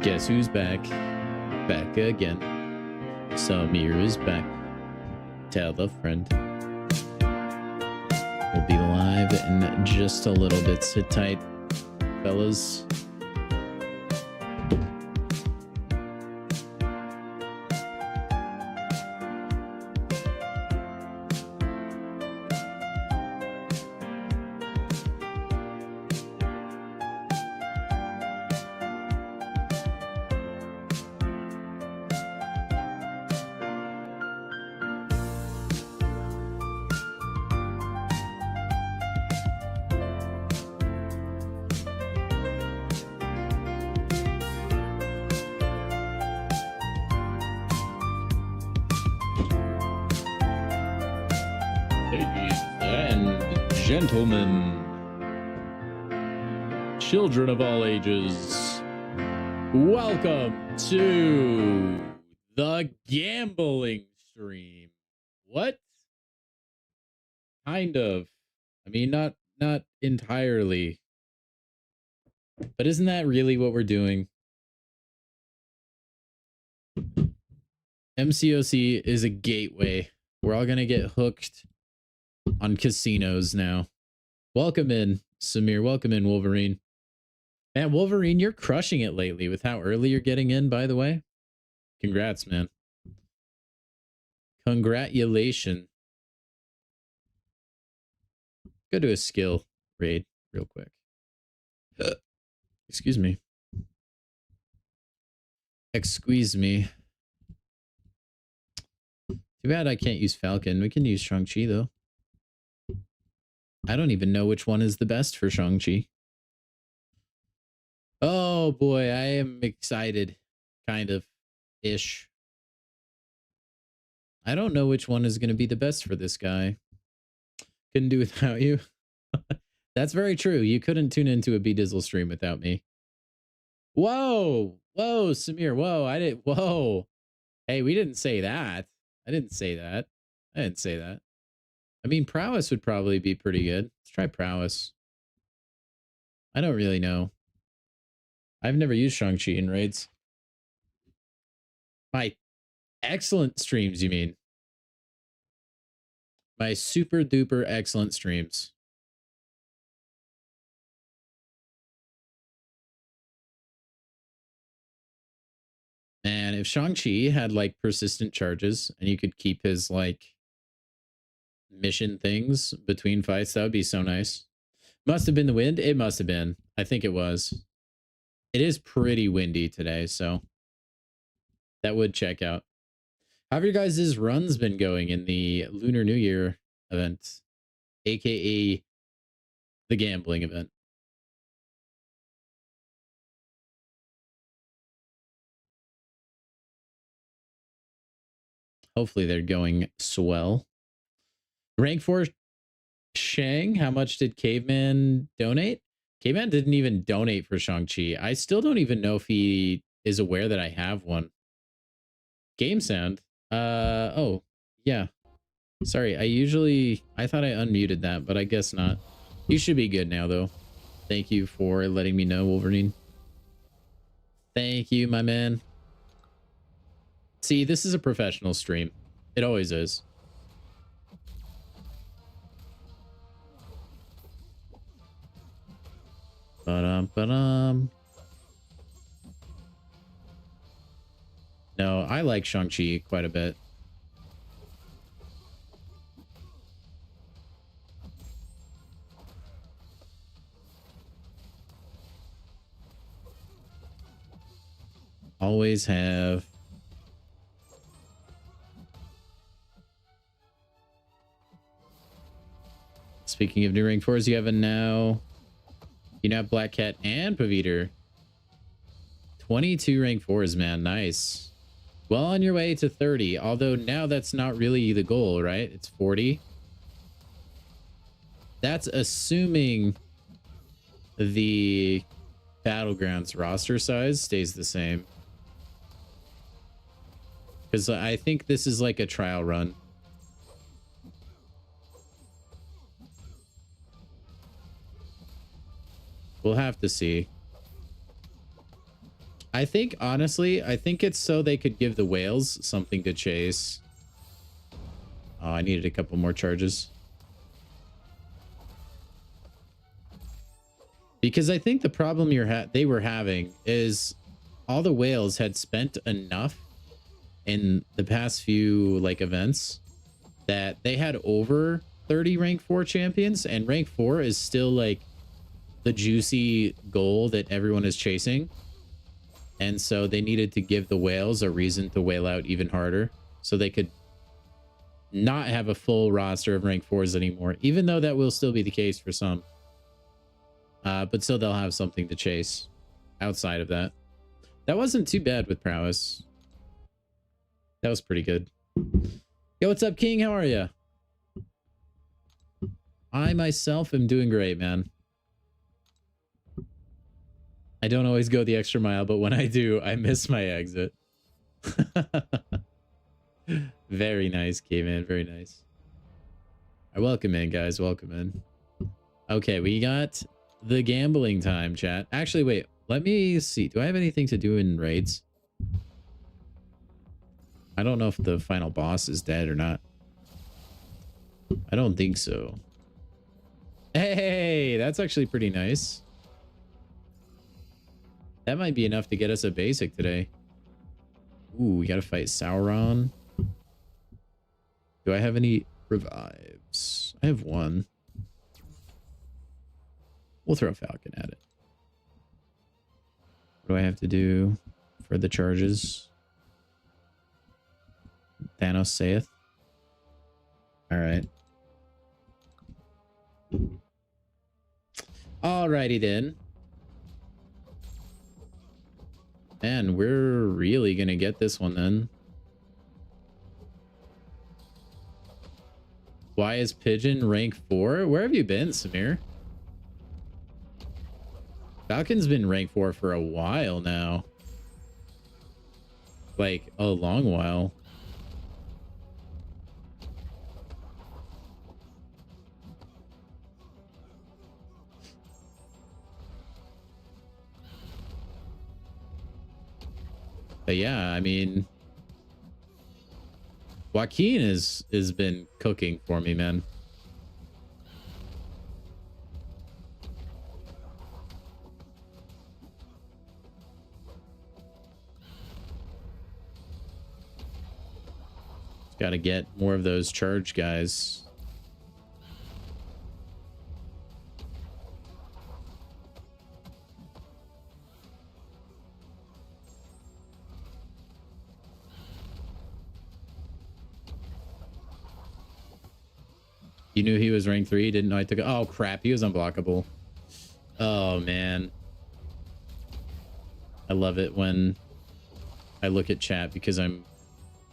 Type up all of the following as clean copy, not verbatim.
Guess who's back? Back again. Samir is back. Tell a friend. We'll be live in just a little bit. Sit tight, fellas. Gentlemen, children of all ages, welcome to the gambling stream. What? Kind of. I mean, not entirely. But isn't that really what we're doing? MCOC is a gateway. We're all gonna get hooked on casinos now. Welcome in, Samir. Welcome in, Wolverine. Man, Wolverine, you're crushing it lately with how early you're getting in, by the way. Congrats, man. Congratulations. Go to a skill raid real quick. Excuse me. Excuse me. Too bad I can't use Falcon. We can use Shang-Chi, though. I don't even know which one is the best for Shang-Chi. Oh boy, I am excited. Kind of. Ish. I don't know which one is going to be the best for this guy. Couldn't do without you. That's very true. You couldn't tune into a B-Dizzle stream without me. Whoa! Whoa, Samir. Whoa, I didn't... Whoa. Hey, we didn't say that. I didn't say that. I didn't say that. I mean, prowess would probably be pretty good. Let's try prowess. I don't really know. I've never used Shang-Chi in raids. My excellent streams, you mean? My super duper excellent streams. Man, if Shang-Chi had like persistent charges and you could keep his like mission things between fights, that would be so nice. Must have been the wind. It must have been. I think it was. It is pretty windy today, so that would check out. How have your guys' runs been going in the Lunar New Year event, aka the gambling event? Hopefully they're going swell. Rank 4 Shang, how much did Caveman donate? Caveman didn't even donate for Shang-Chi. I still don't even know if he is aware that I have one. Game sound. Oh, yeah. Sorry, I thought I unmuted that, but I guess not. You should be good now, though. Thank you for letting me know, Wolverine. Thank you, my man. See, this is a professional stream. It always is. Ba-dum. No, I like Shang-Chi quite a bit. Always have. Speaking of new rank 4s, you have a now. You now have Black Cat and Paviter. 22 rank 4s, man. Nice. Well on your way to 30. Although now that's not really the goal, right? It's 40. That's assuming the Battlegrounds roster size stays the same. Because I think this is like a trial run. We'll have to see. I think, honestly, I think it's so they could give the whales something to chase. Oh, I needed a couple more charges. Because I think the problem they were having is all the whales had spent enough in the past few like events that they had over 30 rank 4 champions, and rank 4 is still like the juicy goal that everyone is chasing. And so they needed to give the whales a reason to whale out even harder so they could not have a full roster of rank 4s anymore, even though that will still be the case for some. But still they'll have something to chase outside of that. That wasn't too bad with prowess. That was pretty good. Yo, what's up, King? How are you? I myself am doing great, man. I don't always go the extra mile, but when I do, I miss my exit. Very nice, K-Man. Very nice. Welcome in, guys. Welcome in. Okay, we got the gambling time, chat. Actually, wait. Let me see. Do I have anything to do in raids? I don't know if the final boss is dead or not. I don't think so. Hey, that's actually pretty nice. That might be enough to get us a basic today. Ooh, we gotta fight Sauron. Do I have any revives? I have one. We'll throw Falcon at it. What do I have to do for the charges? Thanos saith. All right. Alrighty then. Man, we're really gonna get this one then. Why is Pigeon rank 4? Where have you been, Samir? Falcon's been rank 4 for a while now. Like, a long while. But yeah, I mean, Joaquin has been cooking for me, man. Got to get more of those charge guys. You knew he was rank 3, didn't know I took it? Oh, crap. He was unblockable. Oh, man. I love it when I look at chat because I'm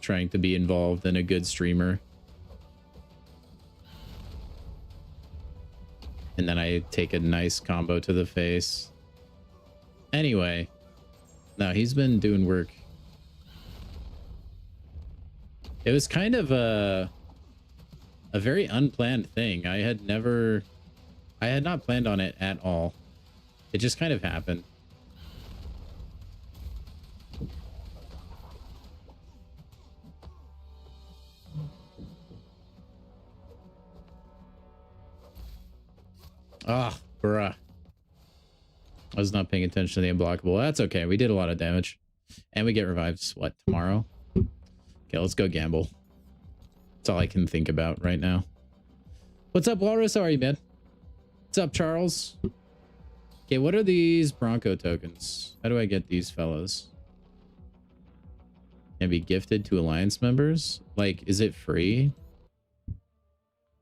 trying to be involved in a good streamer. And then I take a nice combo to the face. Anyway. No, he's been doing work. It was kind of a very unplanned thing. I had not planned on it at all. It just kind of happened. Ah, bruh. I was not paying attention to the unblockable. That's okay. We did a lot of damage. And we get revives, what, tomorrow? Okay, let's go gamble. That's all I can think about right now. What's up, Walrus? How are you, man? What's up, Charles? Okay, what are these Bronco tokens? How do I get these fellas? Can be gifted to Alliance members? Like, is it free?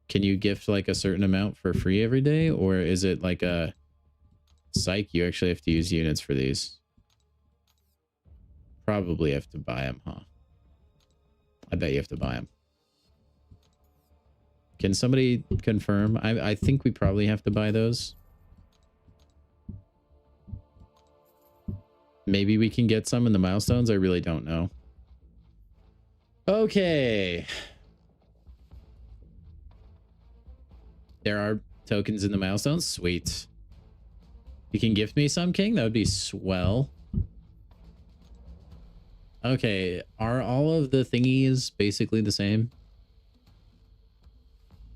Can you gift like a certain amount for free every day? Or is it like a psych? You actually have to use units for these. Probably have to buy them, huh? I bet you have to buy them. Can somebody confirm? I think we probably have to buy those. Maybe we can get some in the milestones. I really don't know. Okay. There are tokens in the milestones. Sweet. You can gift me some, King? That would be swell. Okay, are all of the thingies basically the same?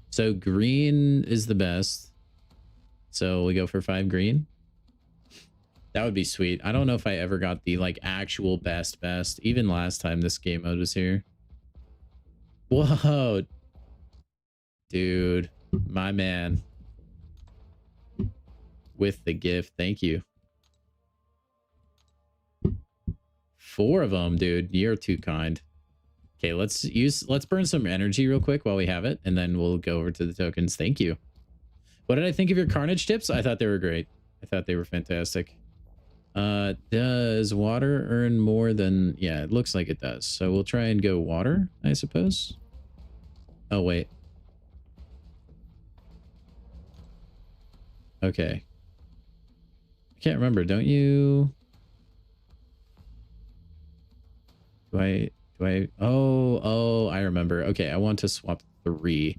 So green is the best. So we go for 5 green. That would be sweet. I don't know if I ever got the like actual best. Even last time this game mode was here. Whoa. Dude, my man. With the gift. Thank you. 4 of them, dude. You're too kind. Okay, let's burn some energy real quick while we have it, and then we'll go over to the tokens. Thank you. What did I think of your Carnage tips? I thought they were great. I thought they were fantastic. Does water earn more than... Yeah, it looks like it does. So we'll try and go water, I suppose. Oh, wait. Okay. I can't remember. Don't you... Do I... Oh, I remember. Okay, I want to swap 3.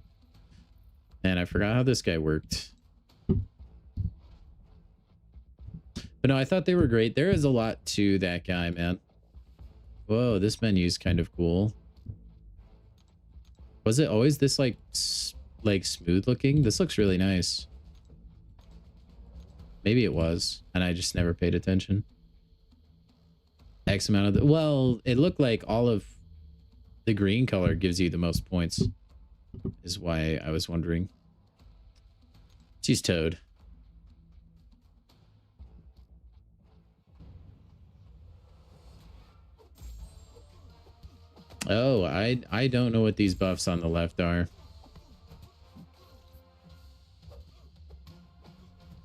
And I forgot how this guy worked. But no, I thought they were great. There is a lot to that guy, man. Whoa, this menu is kind of cool. Was it always this like smooth looking? This looks really nice. Maybe it was, and I just never paid attention. X amount of the... Well, it looked like all of the green color gives you the most points. Is why I was wondering. She's Toad. Oh, I don't know what these buffs on the left are.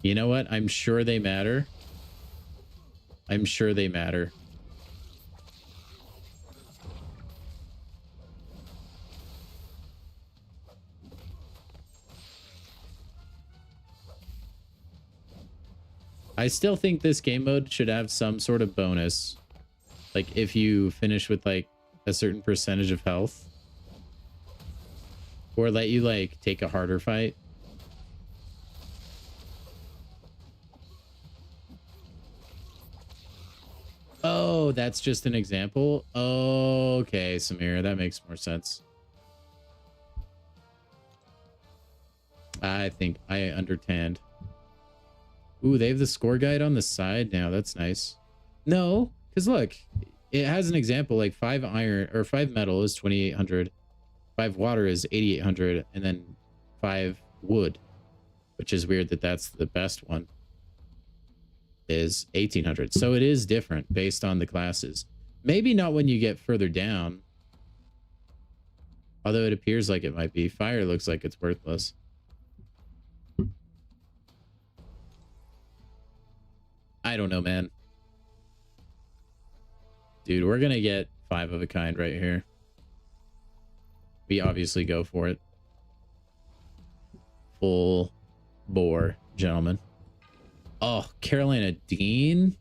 You know what? I'm sure they matter. I'm sure they matter. I still think this game mode should have some sort of bonus. Like if you finish with like a certain percentage of health. Or let you like take a harder fight. Oh, that's just an example? Okay, Samira, that makes more sense. I think I understand. Ooh, they have the score guide on the side now. That's nice. No, because look, it has an example like 5 iron or 5 metal is 2,800. 5 water is 8,800. And then 5 wood, which is weird that that's the best one, is 1,800. So it is different based on the classes. Maybe not when you get further down. Although it appears like it might be. Fire looks like it's worthless. I don't know, man. Dude, we're gonna get 5 of a kind right here. We obviously go for it. Full bore, gentlemen. Oh, Carolina Dean.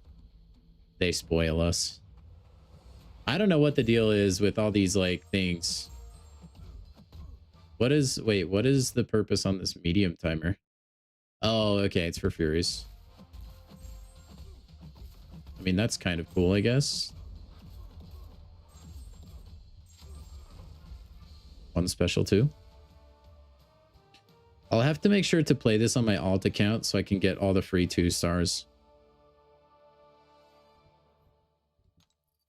They spoil us. I don't know what the deal is with all these like things. What is the purpose on this medium timer? Oh, okay, it's for Furies. I mean, that's kind of cool, I guess. One special too. I'll have to make sure to play this on my alt account so I can get all the free 2 stars.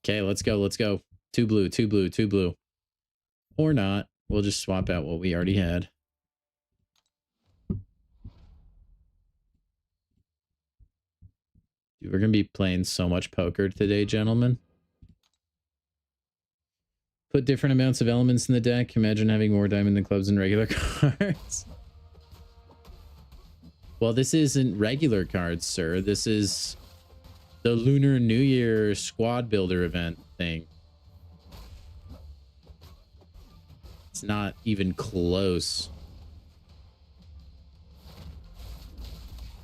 Okay, let's go. Let's go. 2 blue, 2 blue, 2 blue. Or not. We'll just swap out what we already had. Dude, we're going to be playing so much poker today, gentlemen. Put different amounts of elements in the deck. Imagine having more diamond than clubs and regular cards. Well, this isn't regular cards, sir. This is the Lunar New Year squad builder event thing. It's not even close.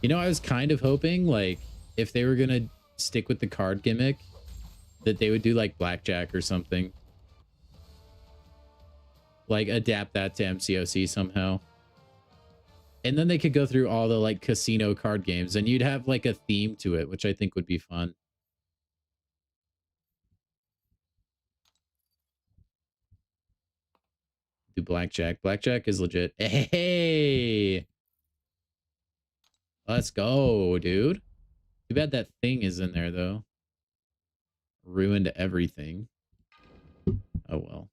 You know, I was kind of hoping, like, if they were going to stick with the card gimmick, that they would do, like, blackjack or something. Like, adapt that to MCOC somehow. And then they could go through all the, like, casino card games, and you'd have, like, a theme to it, which I think would be fun. do blackjack. Blackjack is legit. Hey, let's go, dude. Too bad that thing is in there though. Ruined everything. Oh well.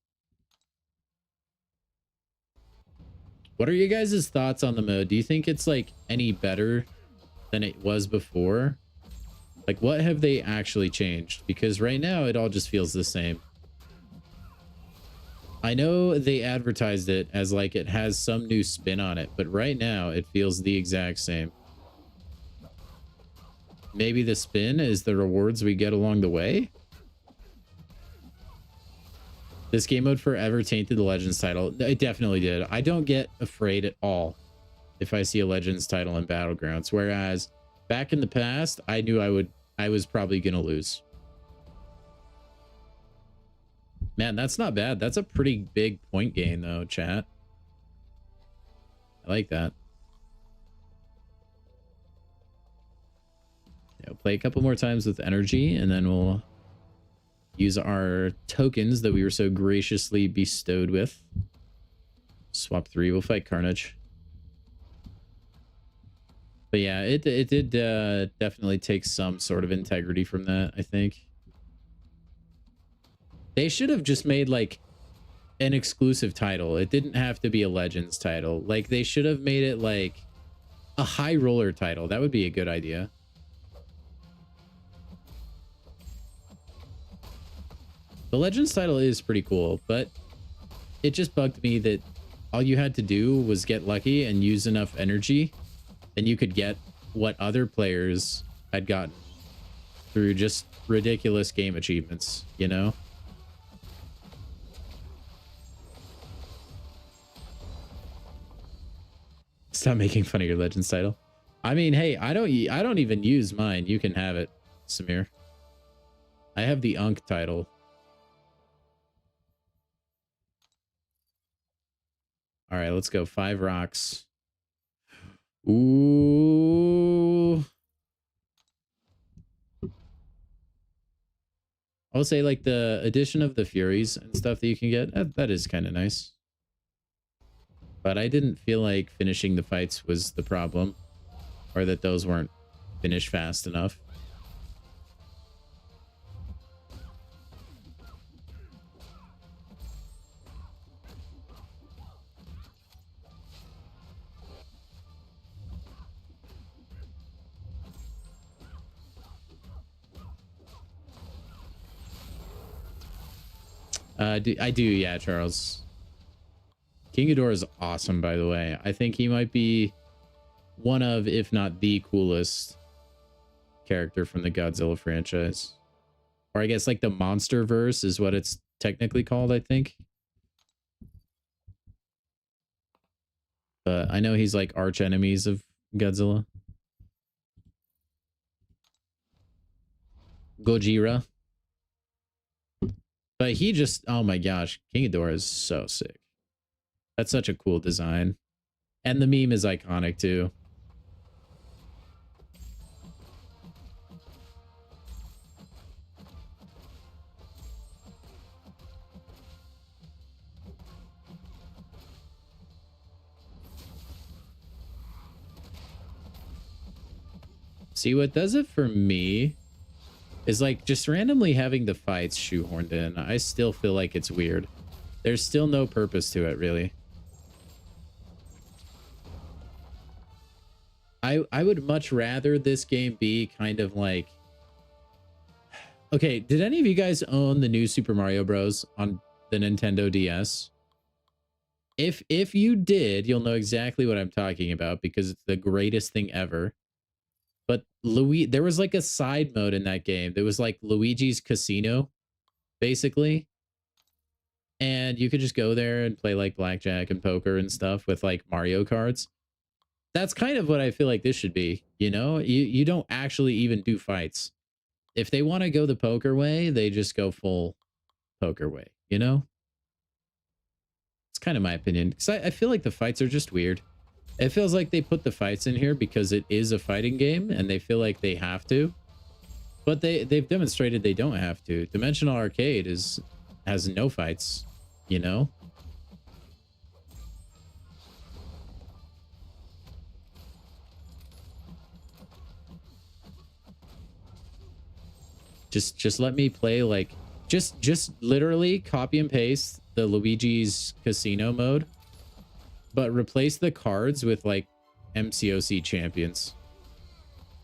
What are you guys' thoughts on the mode? Do you think it's like any better than it was before? Like, what have they actually changed? Because right now it all just feels the same. I know they advertised it as like it has some new spin on it, but right now it feels the exact same. Maybe the spin is the rewards we get along the way? This game mode forever tainted the Legends title. It definitely did. I don't get afraid at all if I see a Legends title in Battlegrounds, whereas back in the past, I knew I was probably going to lose. Man, that's not bad. That's a pretty big point gain though, chat. I like that. Yeah, we'll play a couple more times with energy, and then we'll use our tokens that we were so graciously bestowed with. Swap 3. We'll fight Carnage. But yeah, it did definitely take some sort of integrity from that, I think. They should have just made like an exclusive title. It didn't have to be a Legends title. Like, they should have made it like a high roller title. That would be a good idea. The Legends title is pretty cool, but it just bugged me that all you had to do was get lucky and use enough energy, and you could get what other players had gotten through just ridiculous game achievements, you know? Stop making fun of your Legends title. I mean, hey, I don't even use mine. You can have it, Samir. I have the Unk title. All right, let's go. 5 rocks. Ooh. I'll say like the addition of the Furies and stuff that you can get, that is kind of nice. But I didn't feel like finishing the fights was the problem, or that those weren't finished fast enough. I do, yeah, Charles. King Ghidorah is awesome, by the way. I think he might be one of, if not the coolest character from the Godzilla franchise. Or I guess like the Monster Verse is what it's technically called, I think. But I know he's like arch enemies of Godzilla. Gojira. But he just, oh my gosh, King Ghidorah is so sick. That's such a cool design. And the meme is iconic too. See, what does it for me is like just randomly having the fights shoehorned in. I still feel like it's weird. There's still no purpose to it, really. I would much rather this game be kind of like... Okay, did any of you guys own the new Super Mario Bros. On the Nintendo DS? If you did, you'll know exactly what I'm talking about because it's the greatest thing ever. But there was like a side mode in that game. There was like Luigi's Casino, basically. And you could just go there and play like blackjack and poker and stuff with like Mario cards. That's kind of what I feel like this should be, you know? You don't actually even do fights. If they want to go the poker way, they just go full poker way, you know? It's kind of my opinion. Because I feel like the fights are just weird. It feels like they put the fights in here because it is a fighting game and they feel like they have to. But they've demonstrated they don't have to. Dimensional Arcade has no fights, you know? Just let me play like just literally copy and paste the Luigi's Casino mode, but replace the cards with like MCOC champions.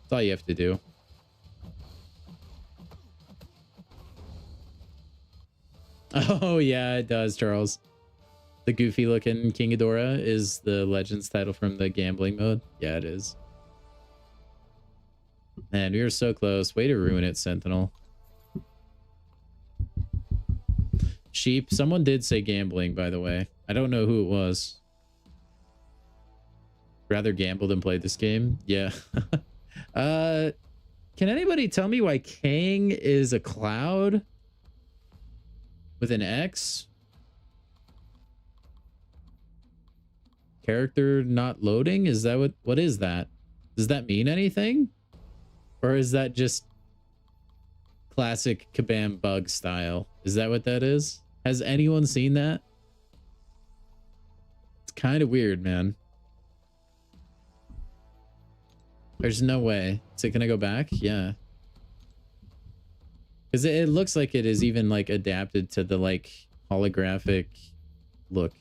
That's all you have to do. Oh yeah, it does, Charles. The goofy looking King Ghidorah is the Legends title from the gambling mode. Yeah, it is. Man, we were so close. Way to ruin it, Sentinel. Sheep. Someone did say gambling, by the way. I don't know who it was. Rather gamble than play this game? Yeah. Can anybody tell me why Kang is a cloud with an X? Character not loading? Is that what is that? Does that mean anything? Or is that just classic Kabam bug style? Is that what that is? Has anyone seen that? It's kind of weird, man. There's no way. Is it gonna go back? Yeah. Because it looks like it is even like adapted to the like holographic look.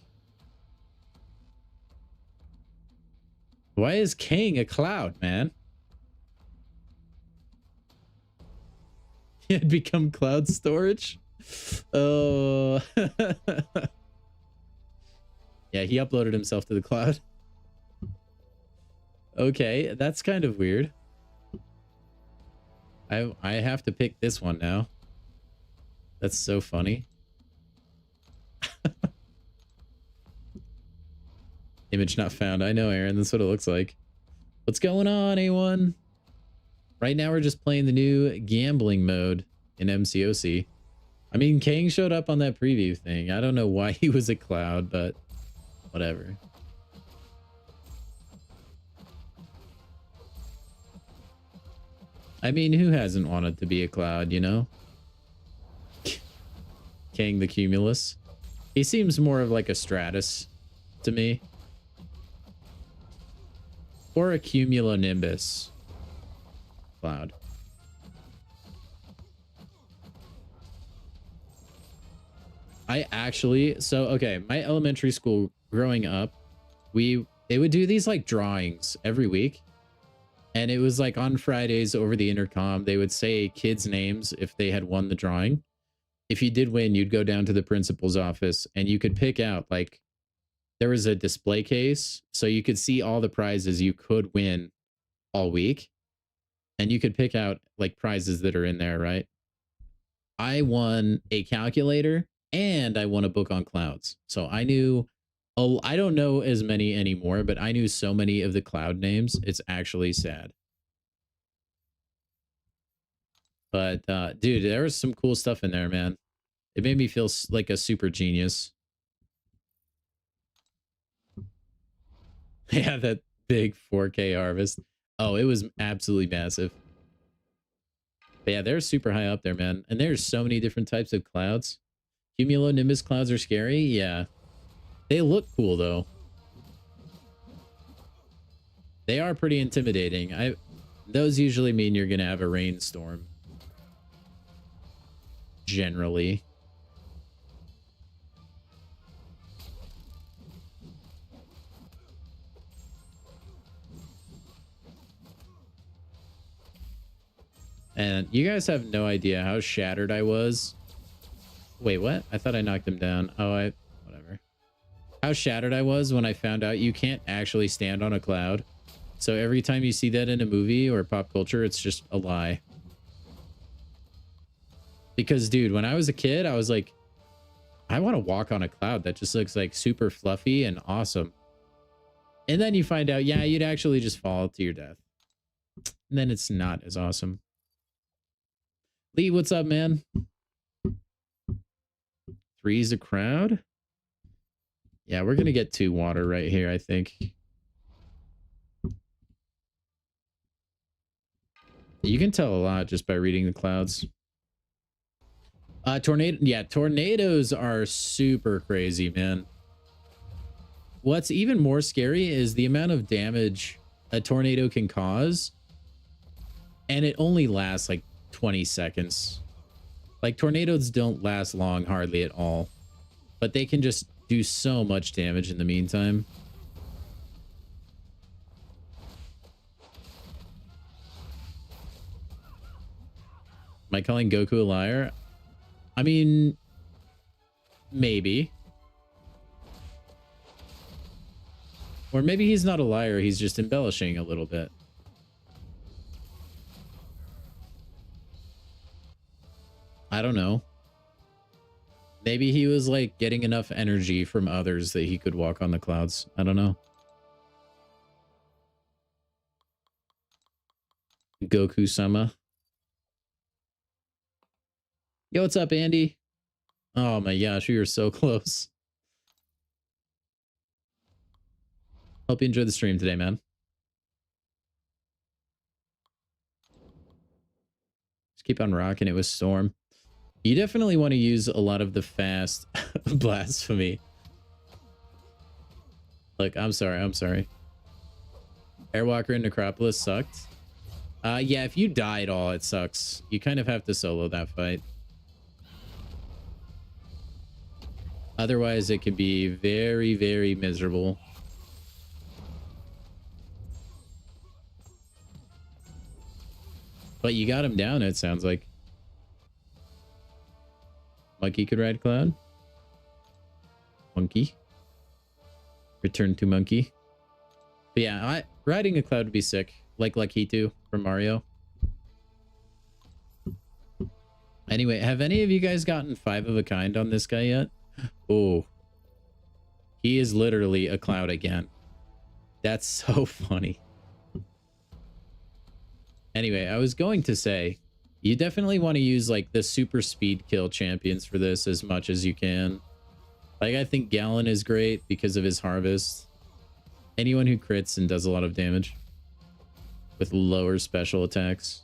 Why is Kang a cloud, man? He had become cloud storage. Oh. Yeah, he uploaded himself to the cloud. Okay, that's kind of weird. I have to pick this one now. That's so funny. Image not found. I know, Aaron. That's what it looks like. What's going on, A1? Right now, we're just playing the new gambling mode in MCOC. I mean, Kang showed up on that preview thing. I don't know why he was a cloud, but whatever. I mean, who hasn't wanted to be a cloud, you know? Kang the Cumulus. He seems more of like a Stratus to me. Or a Cumulonimbus cloud. I actually, so okay, my elementary school growing up, they would do these like drawings every week. And it was like on Fridays over the intercom, they would say kids' names if they had won the drawing. If you did win, you'd go down to the principal's office and you could pick out, like, there was a display case. So you could see all the prizes you could win all week. And you could pick out like prizes that are in there, right? I won a calculator and I won a book on clouds. So I knew, oh, I don't know as many anymore, but I knew so many of the cloud names. It's actually sad. But dude, there was some cool stuff in there, man. It made me feel like a super genius. Yeah, that big 4K harvest. Oh, it was absolutely massive. But yeah, they're super high up there, man. And there's so many different types of clouds. Cumulonimbus clouds are scary. Yeah. They look cool, though. They are pretty intimidating. Those usually mean you're going to have a rainstorm. Generally. And you guys have no idea how shattered I was. Wait, what? I thought I knocked him down. Oh, whatever. How shattered I was when I found out you can't actually stand on a cloud. So every time you see that in a movie or pop culture, it's just a lie. Because, dude, when I was a kid, I was like, I want to walk on a cloud that just looks like super fluffy and awesome. And then you find out, yeah, you'd actually just fall to your death. And then it's not as awesome. Lee, what's up, man? Three's a crowd? Yeah, we're going to get 2 water right here, I think. You can tell a lot just by reading the clouds. Tornadoes are super crazy, man. What's even more scary is the amount of damage a tornado can cause. And it only lasts like 20 seconds. Like, tornadoes don't last long hardly at all, but they can just do so much damage in the meantime. Am I calling Goku a liar? I mean, maybe. Or maybe he's not a liar, he's just embellishing a little bit. I don't know. Maybe he was like getting enough energy from others that he could walk on the clouds. I don't know. Goku-sama. Yo, what's up, Andy? Oh my gosh, we were so close. Hope you enjoyed the stream today, man. Just keep on rocking it with Storm. You definitely want to use a lot of the fast blasphemy. Look, I'm sorry. Airwalker in Necropolis sucked. Yeah, if you die at all, it sucks. You kind of have to solo that fight. Otherwise, it can be very, very miserable. But you got him down, it sounds like. Monkey could ride Cloud. Monkey. Return to Monkey. But yeah, riding a Cloud would be sick. Like Lakitu from Mario. Anyway, have any of you guys gotten 5 of a kind on this guy yet? Oh. He is literally a Cloud again. That's so funny. Anyway, I was going to say, you definitely want to use like the super speed kill champions for this as much as you can. Like, I think Gallon is great because of his harvest. Anyone who crits and does a lot of damage with lower special attacks.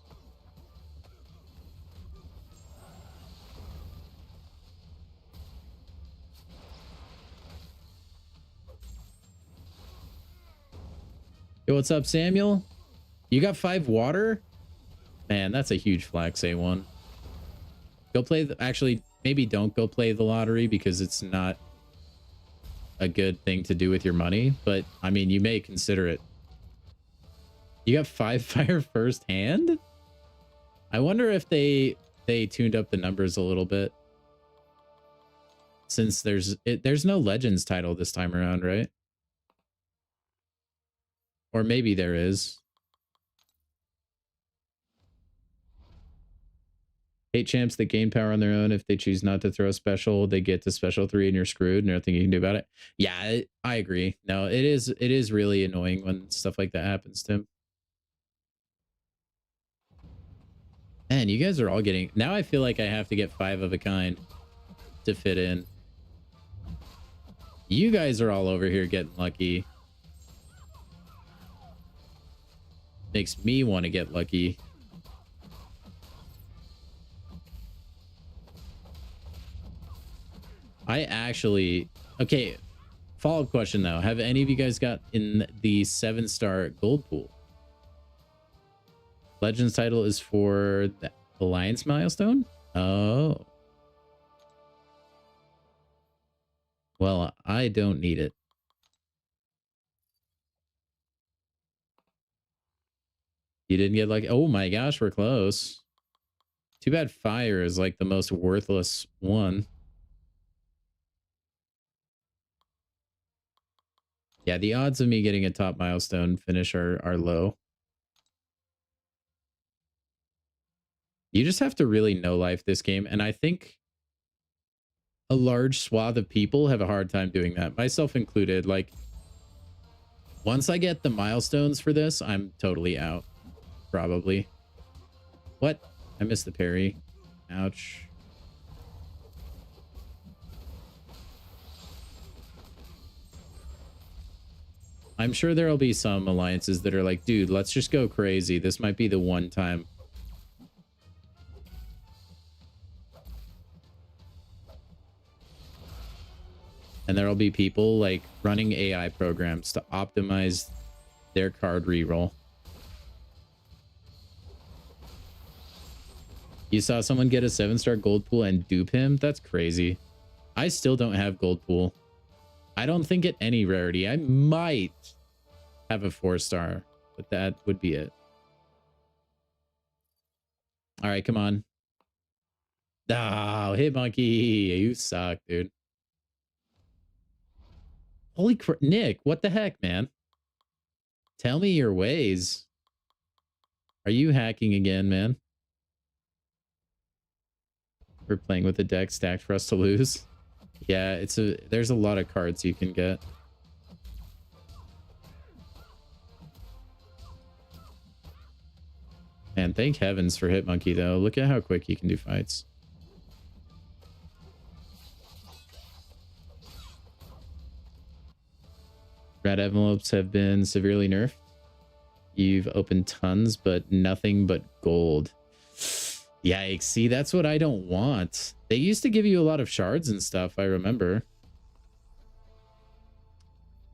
Yo, what's up, Samuel? You got 5 water? Man, that's a huge flex, A1. Go play actually, maybe don't go play the lottery because it's not a good thing to do with your money, but I mean, you may consider it. You got 5 fire first hand? I wonder if they tuned up the numbers a little bit. Since there's no Legends title this time around, right? Or maybe there is. 8 champs that gain power on their own. If they choose not to throw a special, they get to special 3 and you're screwed. Nothing you can do about it. Yeah, I agree. No, it is really annoying when stuff like that happens, Tim. Man, you guys are all getting... Now I feel like I have to get 5 of a kind to fit in. You guys are all over here getting lucky. Makes me want to get lucky. I actually... Okay, follow-up question, though. Have any of you guys got in the 7-star gold pool? Legends title is for the Alliance milestone? Oh. Well, I don't need it. You didn't get like... Oh my gosh, we're close. Too bad fire is like the most worthless one. Yeah, the odds of me getting a top milestone finish are low. You just have to really know life this game, and I think a large swath of people have a hard time doing that, myself included. Like, once I get the milestones for this, I'm totally out, probably. What? I missed the parry. Ouch. I'm sure there'll be some alliances that are like, dude, let's just go crazy. This might be the one time. And there'll be people like running AI programs to optimize their card reroll. You saw someone get a 7-star gold pool and dupe him? That's crazy. I still don't have gold pool. I don't think at any rarity. I might have a 4-star, but that would be it. All right, come on. Oh, hit monkey. You suck, dude. Holy crap. Nick, what the heck, man? Tell me your ways. Are you hacking again, man? We're playing with a deck stacked for us to lose. Yeah, there's a lot of cards you can get. Man, thank heavens for Hitmonkey, though. Look at how quick he can do fights. Red envelopes have been severely nerfed. You've opened tons, but nothing but gold. Yikes. See, that's what I don't want. They used to give you a lot of shards and stuff, I remember.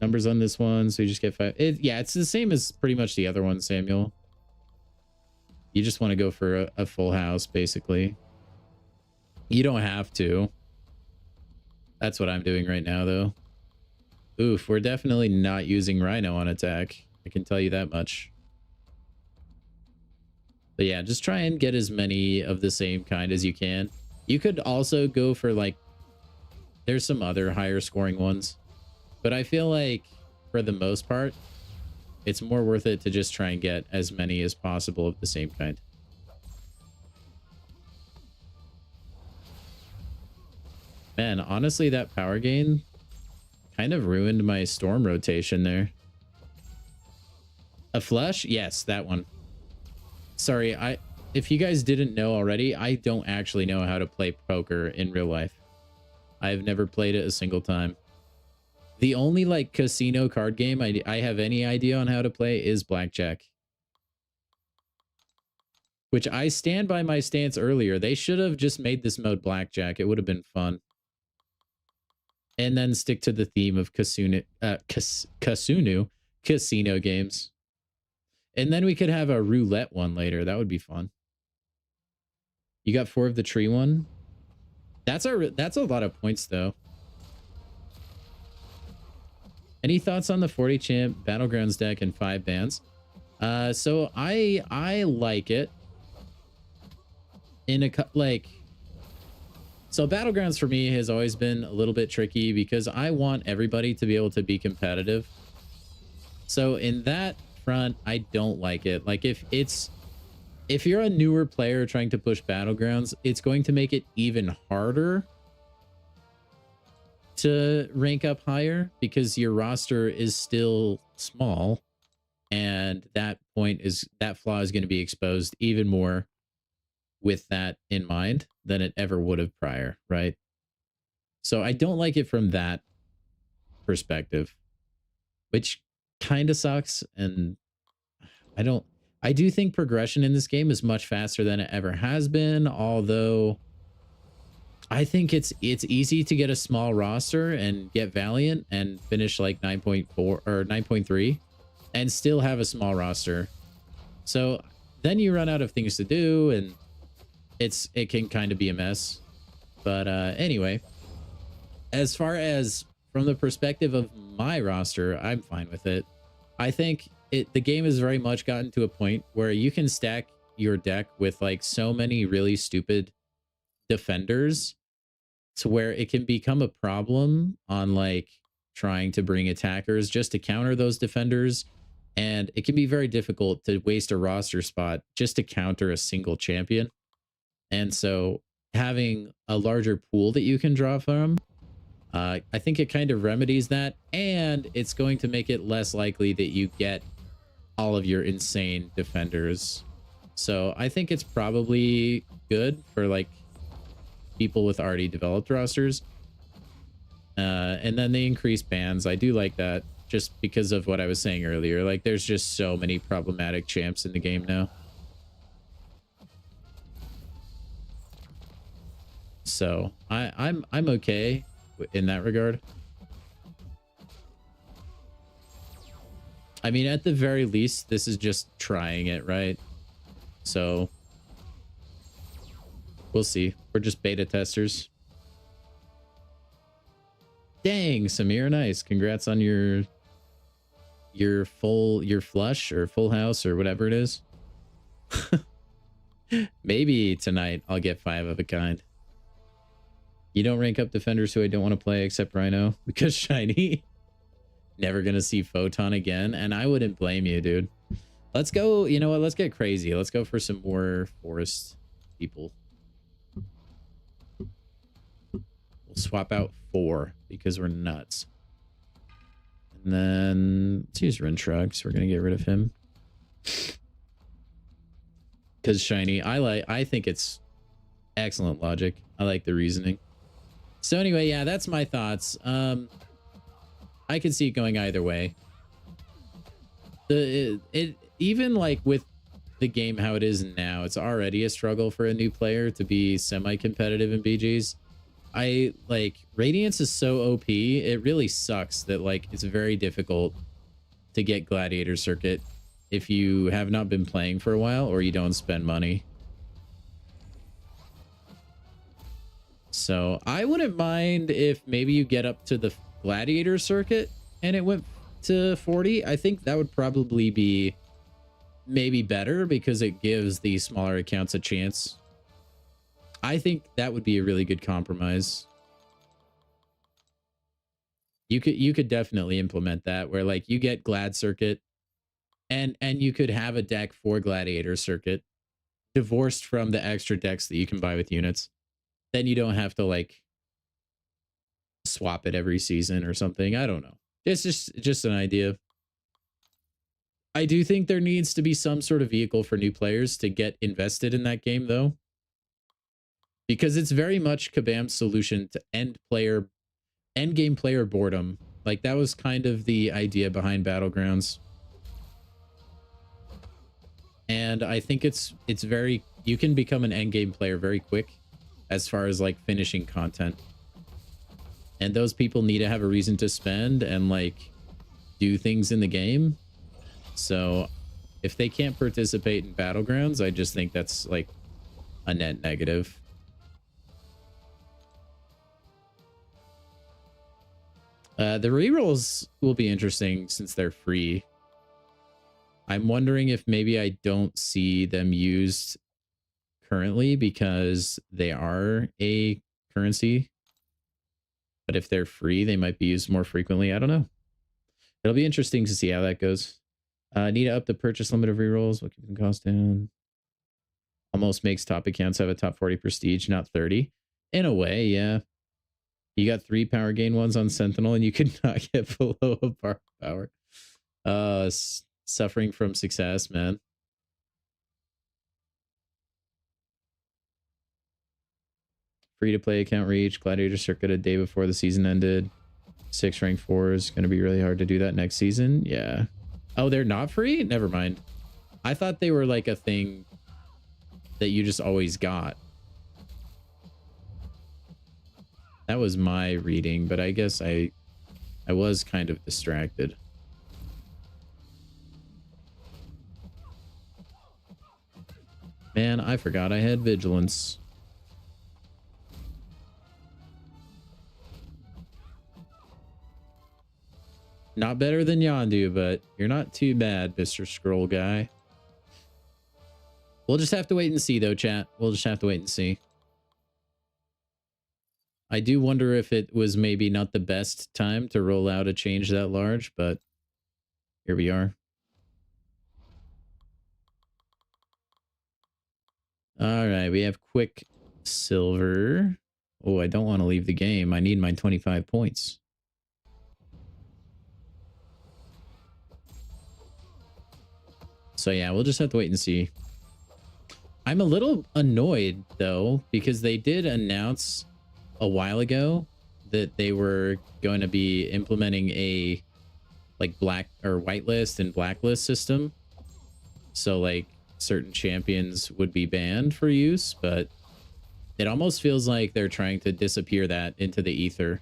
Numbers on this one, so you just get 5. Yeah, it's the same as pretty much the other one, Samuel. You just want to go for a full house, basically. You don't have to. That's what I'm doing right now, though. Oof, we're definitely not using Rhino on attack. I can tell you that much. But yeah, just try and get as many of the same kind as you can. You could also go for, like, there's some other higher scoring ones. But I feel like, for the most part, it's more worth it to just try and get as many as possible of the same kind. Man, honestly, that power gain kind of ruined my storm rotation there. A flush? Yes, that one. Sorry, if you guys didn't know already, I don't actually know how to play poker in real life. I've never played it a single time. The only, like, casino card game I have any idea on how to play is blackjack. Which I stand by my stance earlier. They should have just made this mode blackjack. It would have been fun. And then stick to the theme of casino games. And then we could have a roulette one later. That would be fun. You got 4 of the tree one. That's a lot of points, though. Any thoughts on the 40 champ battlegrounds deck and 5 bands? So I like it. So battlegrounds for me has always been a little bit tricky because I want everybody to be able to be competitive. So in that front, I don't like it. Like, if you're a newer player trying to push battlegrounds, it's going to make it even harder to rank up higher because your roster is still small, and that flaw is going to be exposed even more with that in mind than it ever would have prior, right? So I don't like it from that perspective, which kind of sucks. And I do think progression in this game is much faster than it ever has been, although I think it's easy to get a small roster and get Valiant and finish like 9.4 or 9.3 and still have a small roster. So then you run out of things to do, and it can kind of be a mess. But anyway, as far as from the perspective of my roster, I'm fine with it. I think the game has very much gotten to a point where you can stack your deck with like so many really stupid defenders to where it can become a problem on like trying to bring attackers just to counter those defenders. And it can be very difficult to waste a roster spot just to counter a single champion. And so having a larger pool that you can draw from, I think it kind of remedies that. And it's going to make it less likely that you get all of your insane defenders. So I think it's probably good for like people with already developed rosters. And then they increase bans. I do like that just because of what I was saying earlier. Like, there's just so many problematic champs in the game now. So I'm okay in that regard. I mean, at the very least, this is just trying it, right? So We'll see. We're just beta testers. Dang, Samir, nice. Congrats on your flush or full house or whatever it is. Maybe tonight I'll get 5 of a kind. You don't rank up defenders who I don't want to play except Rhino because shiny. Never gonna see Photon again, and I wouldn't blame you, dude. Let's go. You know what? Let's get crazy. Let's go for some more forest people. We'll swap out 4 because we're nuts. And then let's use Rintrux. We're gonna get rid of him because shiny. I think it's excellent logic. I like the reasoning. So anyway, yeah, that's my thoughts. I can see it going either way. Even like with the game how it is now, it's already a struggle for a new player to be semi-competitive in BGs. I like Radiance is so OP, it really sucks that like it's very difficult to get Gladiator Circuit if you have not been playing for a while or you don't spend money. So I wouldn't mind if maybe you get up to the Gladiator Circuit and it went to 40. I think that would probably be maybe better because it gives the smaller accounts a chance. I think that would be a really good compromise. You could definitely implement that where like you get Glad Circuit and you could have a deck for Gladiator Circuit divorced from the extra decks that you can buy with units. Then you don't have to like swap it every season or something. I don't know. It's just an idea. I do think there needs to be some sort of vehicle for new players to get invested in that game though. Because it's very much Kabam's solution to end game player boredom. Like that was kind of the idea behind Battlegrounds. And I think it's very, you can become an end game player very quick as far as like finishing content. And those people need to have a reason to spend and like do things in the game. So if they can't participate in Battlegrounds, I just think that's like a net negative. The rerolls will be interesting since they're free. I'm wondering if maybe I don't see them used currently because they are a currency. But if they're free, they might be used more frequently. I don't know. It'll be interesting to see how that goes. Need to up the purchase limit of rerolls. What keeps the cost down? Almost makes top accounts have a top 40 prestige, not 30. In a way, yeah. You got 3 power gain ones on Sentinel and you could not get below a bar power. Suffering from success, man. Free to play account reach. Gladiator Circuit a day before the season ended. 6 rank 4 is going to be really hard to do that next season. Yeah. Oh, they're not free? Never mind. I thought they were like a thing that you just always got. That was my reading, but I guess I was kind of distracted. Man, I forgot I had vigilance. Not better than Yondu, but you're not too bad, Mr. Scroll Guy. We'll just have to wait and see, though, chat. We'll just have to wait and see. I do wonder if it was maybe not the best time to roll out a change that large, but here we are. All right, we have quick silver. Oh, I don't want to leave the game. I need my 25 points. So yeah, we'll just have to wait and see. I'm a little annoyed though, because they did announce a while ago that they were going to be implementing a like black or whitelist and blacklist system. So like certain champions would be banned for use, but it almost feels like they're trying to disappear that into the ether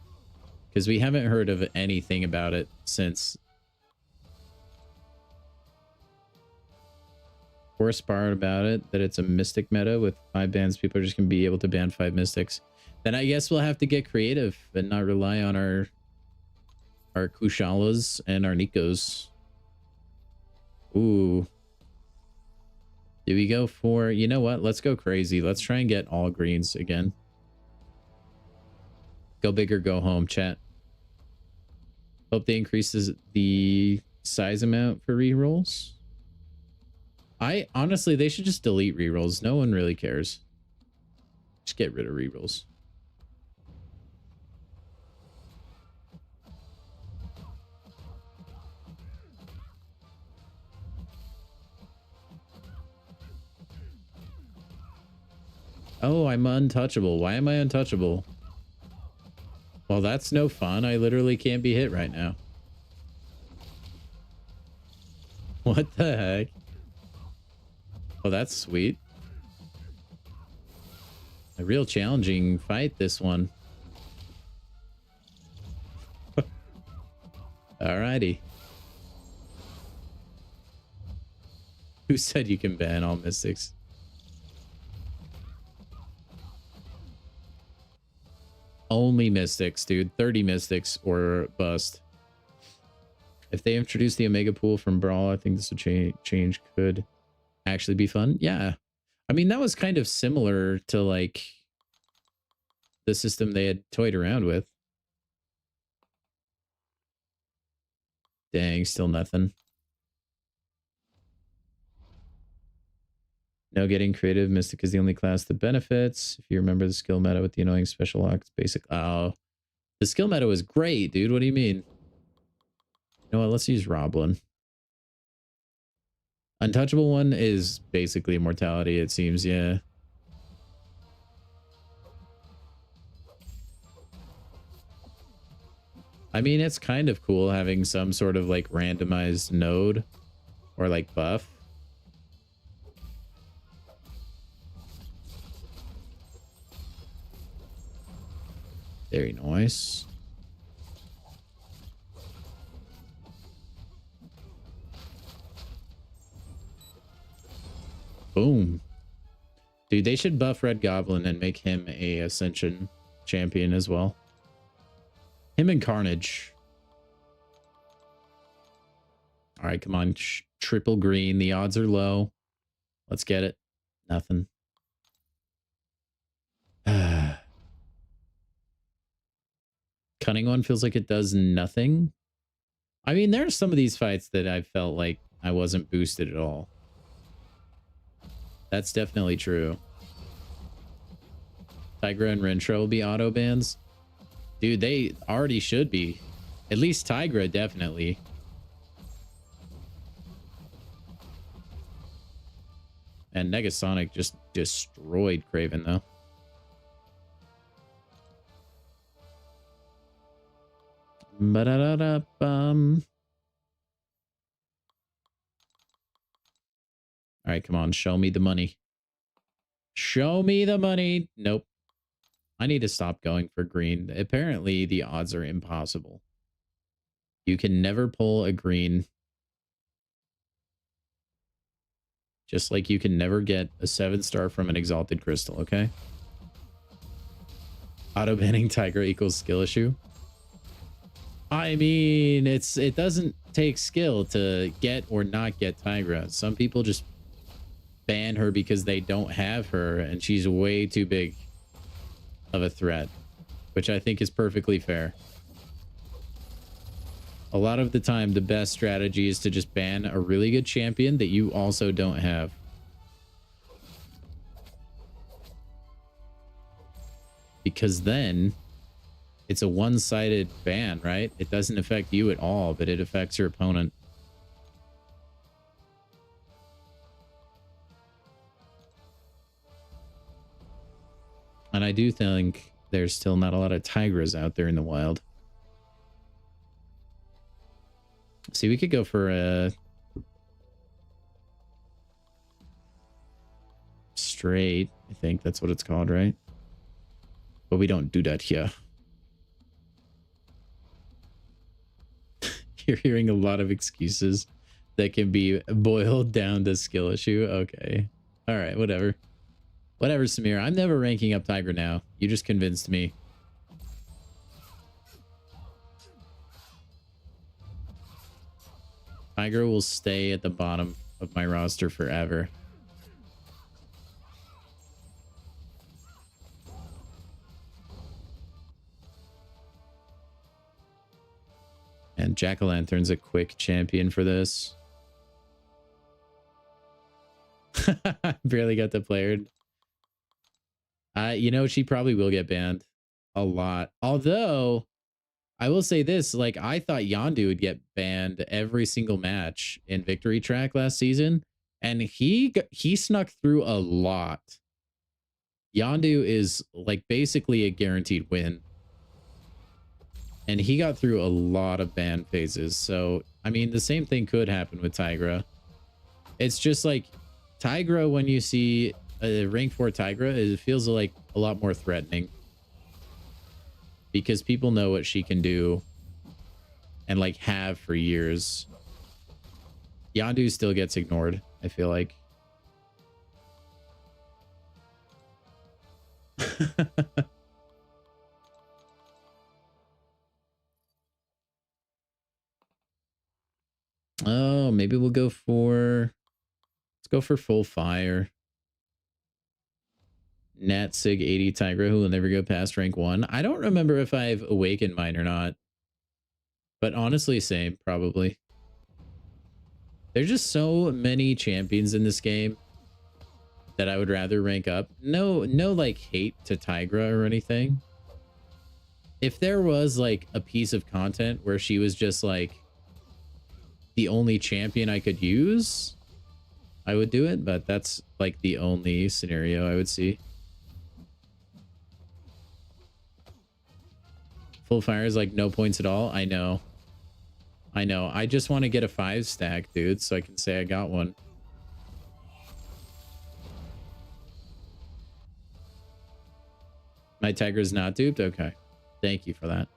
because we haven't heard of anything about it since. Force part about it that it's a mystic meta with 5 bans. People are just gonna be able to ban 5 mystics. Then I guess we'll have to get creative and not rely on our Kushalas and our Nikos. Ooh. Do we go for, you know what? Let's go crazy. Let's try and get all greens again. Go big or go home, chat. Hope they increases the size amount for rerolls. Honestly, they should just delete rerolls. No one really cares. Just get rid of rerolls. Oh, I'm untouchable. Why am I untouchable? Well, that's no fun. I literally can't be hit right now. What the heck? Oh, that's sweet. A real challenging fight, this one. Alrighty. Who said you can ban all mystics? Only mystics, dude. 30 mystics or bust. If they introduce the Omega pool from Brawl, I think this would change could actually be fun. Yeah. I mean, that was kind of similar to like the system they had toyed around with. Dang, still nothing. No getting creative. Mystic is the only class that benefits. If you remember the skill meta with the annoying special locks, basic. Oh, the skill meta was great, dude. What do you mean? You know what? Let's use Roblin. Untouchable one is basically immortality, it seems. Yeah. I mean, it's kind of cool having some sort of like randomized node or like buff. Very nice. Boom. Dude, they should buff Red Goblin and make him a Ascension champion as well. Him and Carnage. All right, come on. Triple green. The odds are low. Let's get it. Nothing. Cunning one feels like it does nothing. I mean, there are some of these fights that I felt like I wasn't boosted at all. That's definitely true. Tigra and Rentro will be auto bans. Dude, they already should be. At least Tigra, definitely. And Negasonic just destroyed Kraven, though. Ba-da-da-da-bum. All right, come on. Show me the money. Show me the money. Nope. I need to stop going for green. Apparently, the odds are impossible. You can never pull a green. Just like you can never get a 7-star from an Exalted Crystal, okay? Auto-banning Tiger equals skill issue. I mean, it doesn't take skill to get or not get Tigra. Some people just ban her because they don't have her, and she's way too big of a threat, which I think is perfectly fair. A lot of the time, the best strategy is to just ban a really good champion that you also don't have. Because then it's a one-sided ban, right? It doesn't affect you at all, but it affects your opponent. And I do think there's still not a lot of Tigras out there in the wild. See, we could go for a straight. I think that's what it's called, right? But we don't do that here. You're hearing a lot of excuses that can be boiled down to skill issue. Okay. All right, whatever. Whatever, Samir. I'm never ranking up Tigra now. You just convinced me. Tigra will stay at the bottom of my roster forever. And Jack-o'-lantern's a quick champion for this. Barely got the player. You know, she probably will get banned a lot. Although, I will say this, like, I thought Yondu would get banned every single match in Victory Track last season. And he snuck through a lot. Yondu is, like, basically a guaranteed win. And he got through a lot of ban phases. So, I mean, the same thing could happen with Tigra. It's just like Tigra, when you see a rank 4 Tigra, it feels like a lot more threatening. Because people know what she can do and like have for years. Yondu still gets ignored, I feel like. Oh, maybe we'll go for... Let's go for full fire. Nat Sig 80 Tigra, who will never go past rank 1. I don't remember if I've awakened mine or not. But honestly, same, probably. There's just so many champions in this game that I would rather rank up. No like hate to Tigra or anything. If there was like a piece of content where she was just like the only champion I could use, I would do it, but that's like the only scenario I would see. Full fire is like no points at all. I know. I just want to get a 5 stack, dude, so I can say I got one. My Tigra's not duped? Okay. Thank you for that.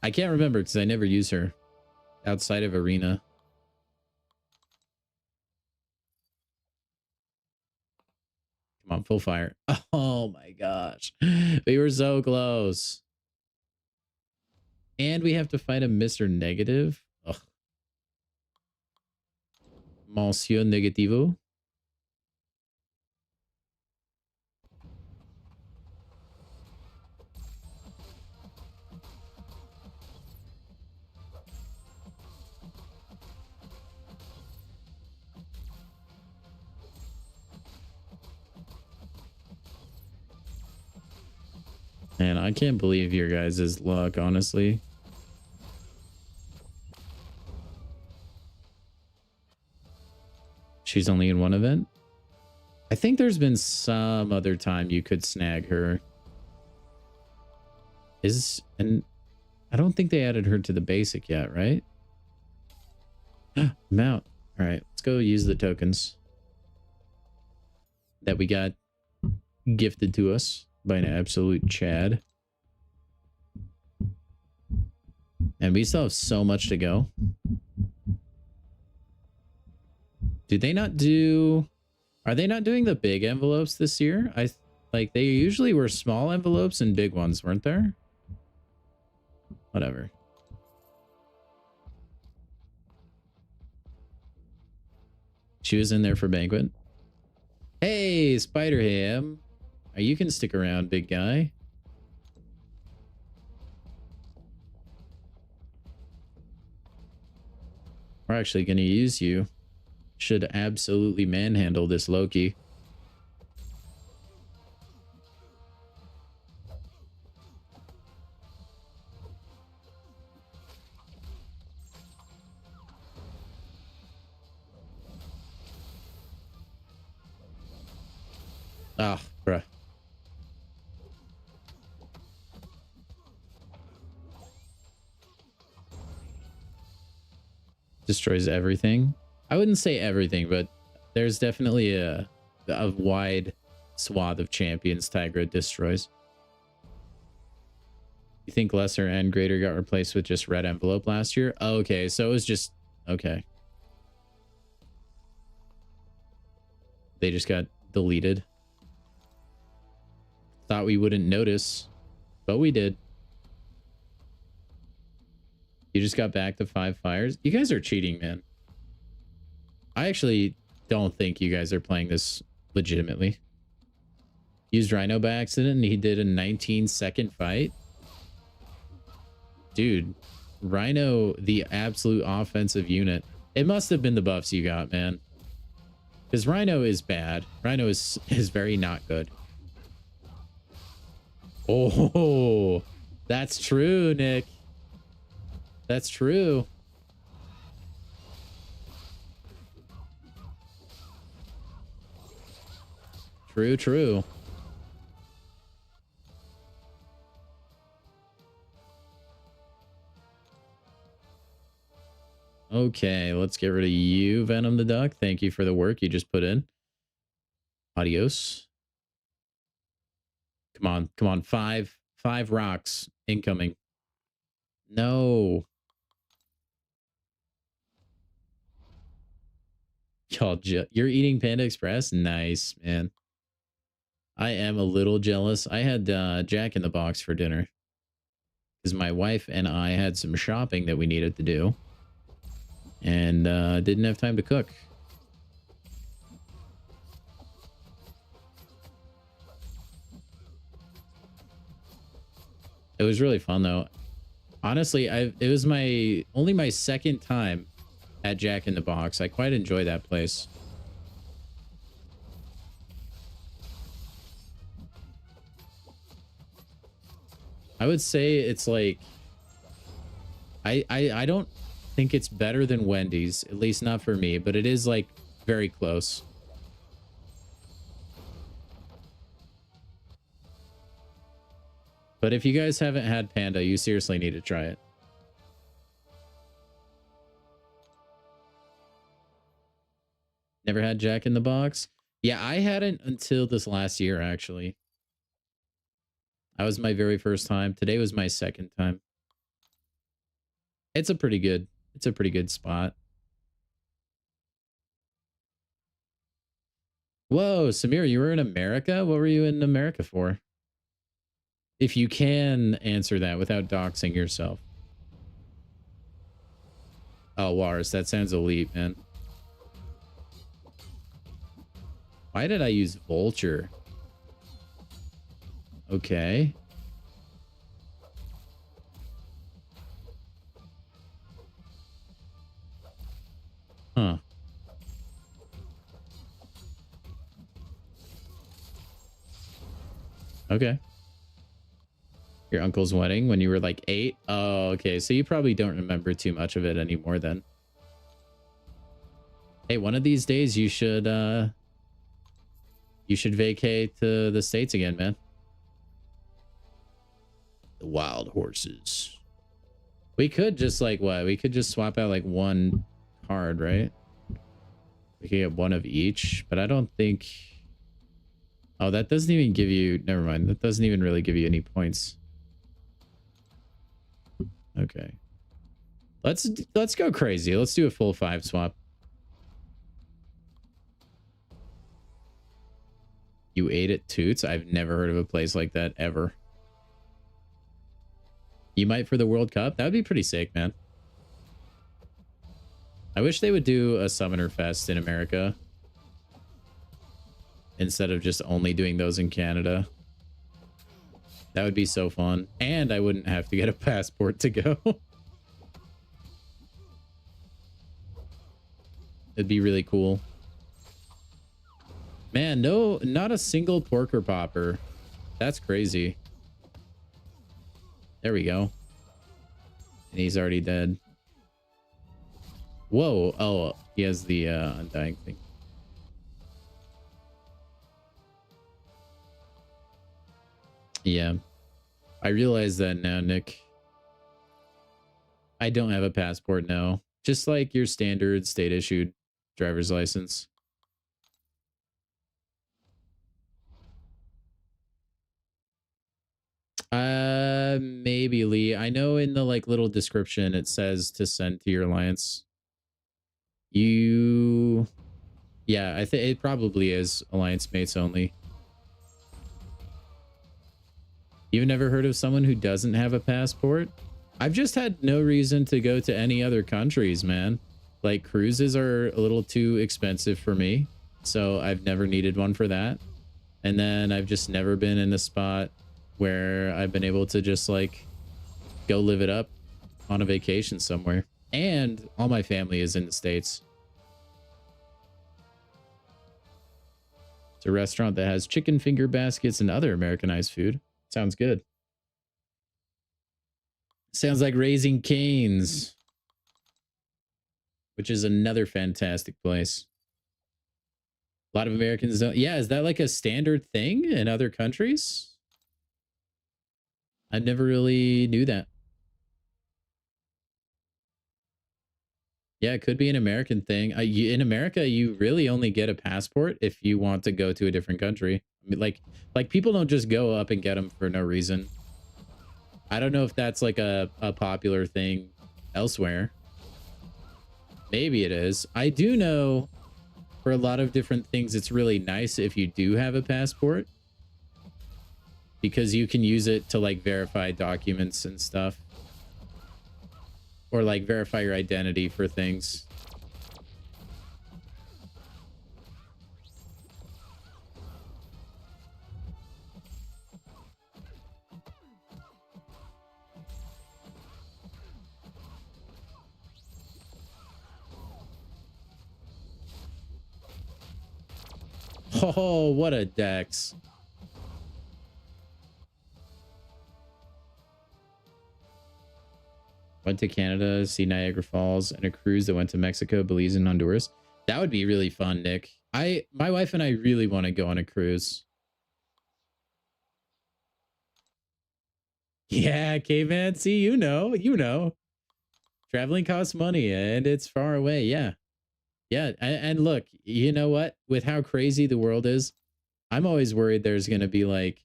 I can't remember because I never use her outside of Arena. Come on, full fire. Oh my gosh. We were so close. And we have to fight a Mr. Negative. Ugh. Monsieur Negativo. Man, I can't believe your guys' luck, honestly. She's only in one event? I think there's been some other time you could snag her. And I don't think they added her to the basic yet, right? Mount. All right, let's go use the tokens that we got gifted to us by an absolute Chad. And we still have so much to go. Do they not do... Are they not doing the big envelopes this year? Like, they usually were small envelopes and big ones, weren't there? Whatever. She was in there for banquet. Hey, Spider Ham. You can stick around, big guy. We're actually going to use you. Should absolutely manhandle this Loki. Ah, bruh. Destroys everything. I wouldn't say everything, but there's definitely a wide swath of champions Tigra destroys. You think lesser and greater got replaced with just red envelope last year? Oh, okay, so it was just... Okay. They just got deleted. Thought we wouldn't notice, but we did. You just got back to 5 fires. You guys are cheating, man. I actually don't think you guys are playing this legitimately. Used Rhino by accident and he did a 19-second fight. Dude, Rhino, the absolute offensive unit. It must have been the buffs you got, man. Because Rhino is bad. Rhino is very not good. Oh, that's true, Nick. That's true. True, true. Okay, let's get rid of you, Venom the Duck. Thank you for the work you just put in. Adios. Come on, come on. Five rocks incoming. No. Y'all, you're eating Panda Express? Nice, man. I am a little jealous. I had Jack in the Box for dinner. Because my wife and I had some shopping that we needed to do. And didn't have time to cook. It was really fun, though. Honestly, it was only my second time at Jack in the Box. I quite enjoy that place. I would say it's like I don't think it's better than Wendy's, at least not for me, but it is like very close. But if you guys haven't had Panda, you seriously need to try it. Never had Jack in the Box? Yeah, I hadn't until this last year, actually. That was my very first time. Today was my second time. It's a pretty good spot. Whoa, Samir, you were in America? What were you in America for? If you can answer that without doxing yourself. Oh, Wars, that sounds elite, man. Why did I use Vulture? Okay. Huh. Okay. Your uncle's wedding when you were like 8? Oh, okay. So you probably don't remember too much of it anymore then. Hey, one of these days you should vacate to the States again, man. The wild horses. We could just like what? We could just swap out like one card, right? We could get one of each, but I don't think... Oh, that doesn't even give you... Never mind. That doesn't even really give you any points. Okay. Let's go crazy. Let's do a full 5 swap. You ate at Toots? I've never heard of a place like that ever. You might for the World Cup? That would be pretty sick, man. I wish they would do a Summoner Fest in America instead of just only doing those in Canada. That would be so fun. And I wouldn't have to get a passport to go. It'd be really cool. Man, no, not a single porker popper. That's crazy. There we go. And he's already dead. Whoa. Oh, he has the undying thing. Yeah. I realize that now, Nick. I don't have a passport now. Just like your standard state-issued driver's license. Maybe, Lee. I know in the like little description it says to send to your alliance. You Yeah, I think it probably is alliance mates only. You've never heard of someone who doesn't have a passport? I've just had no reason to go to any other countries, man. Like, cruises are a little too expensive for me, so I've never needed one for that. And then I've just never been in a spot where I've been able to just like go live it up on a vacation somewhere. And all my family is in the States. It's a restaurant that has chicken finger baskets and other Americanized food. Sounds good. Sounds like Raising Cane's, which is another fantastic place. A lot of Americans don't. Yeah, is that like a standard thing in other countries? I never really knew that. Yeah, it could be an American thing. In America, you really only get a passport if you want to go to a different country. I mean, like people don't just go up and get them for no reason. I don't know if that's like a popular thing elsewhere. Maybe it is. I do know for a lot of different things, it's really nice if you do have a passport because you can use it to like verify documents and stuff. Or like verify your identity for things. Oh, what a dex. Went to Canada, see Niagara Falls, and a cruise that went to Mexico, Belize, and Honduras. That would be really fun, Nick. My wife and I really want to go on a cruise. Yeah, caveman. See, you know. Traveling costs money and it's far away. Yeah. Yeah. And look, you know what? With how crazy the world is, I'm always worried there's going to be like,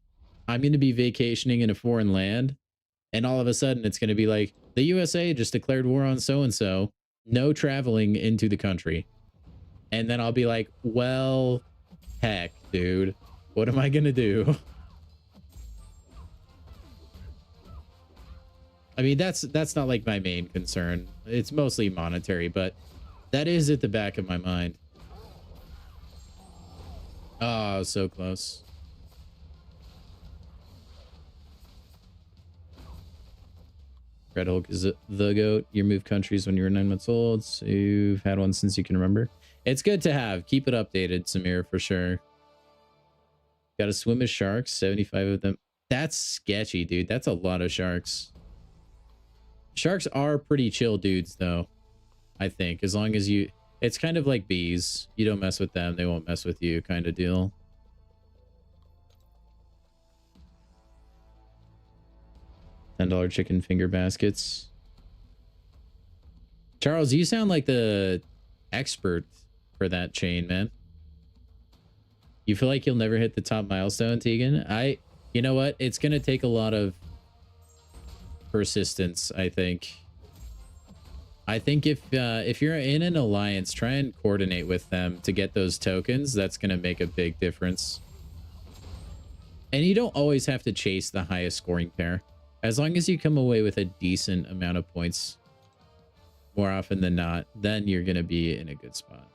I'm going to be vacationing in a foreign land. And all of a sudden it's going to be like, the USA just declared war on so-and-so. No traveling into the country. And then I'll be like, well, heck, dude. What am I going to do? I mean, that's not like my main concern. It's mostly monetary, but that is at the back of my mind. Oh, so close. Red Hulk is the GOAT. You moved countries when you were 9 months old, so you've had one since you can remember. It's good to have. Keep it updated, Samir, for sure. Got to swim with sharks, 75 of them. That's sketchy, dude. That's a lot of sharks. Sharks are pretty chill dudes, though, I think. As long as you... It's kind of like bees. You don't mess with them, they won't mess with you kind of deal. $10 chicken finger baskets. Charles, you sound like the expert for that chain, man. You feel like you'll never hit the top milestone, Tegan? You know what? It's going to take a lot of persistence, I think. I think if you're in an alliance, try and coordinate with them to get those tokens. That's going to make a big difference. And you don't always have to chase the highest scoring pair. As long as you come away with a decent amount of points, more often than not, then you're going to be in a good spot.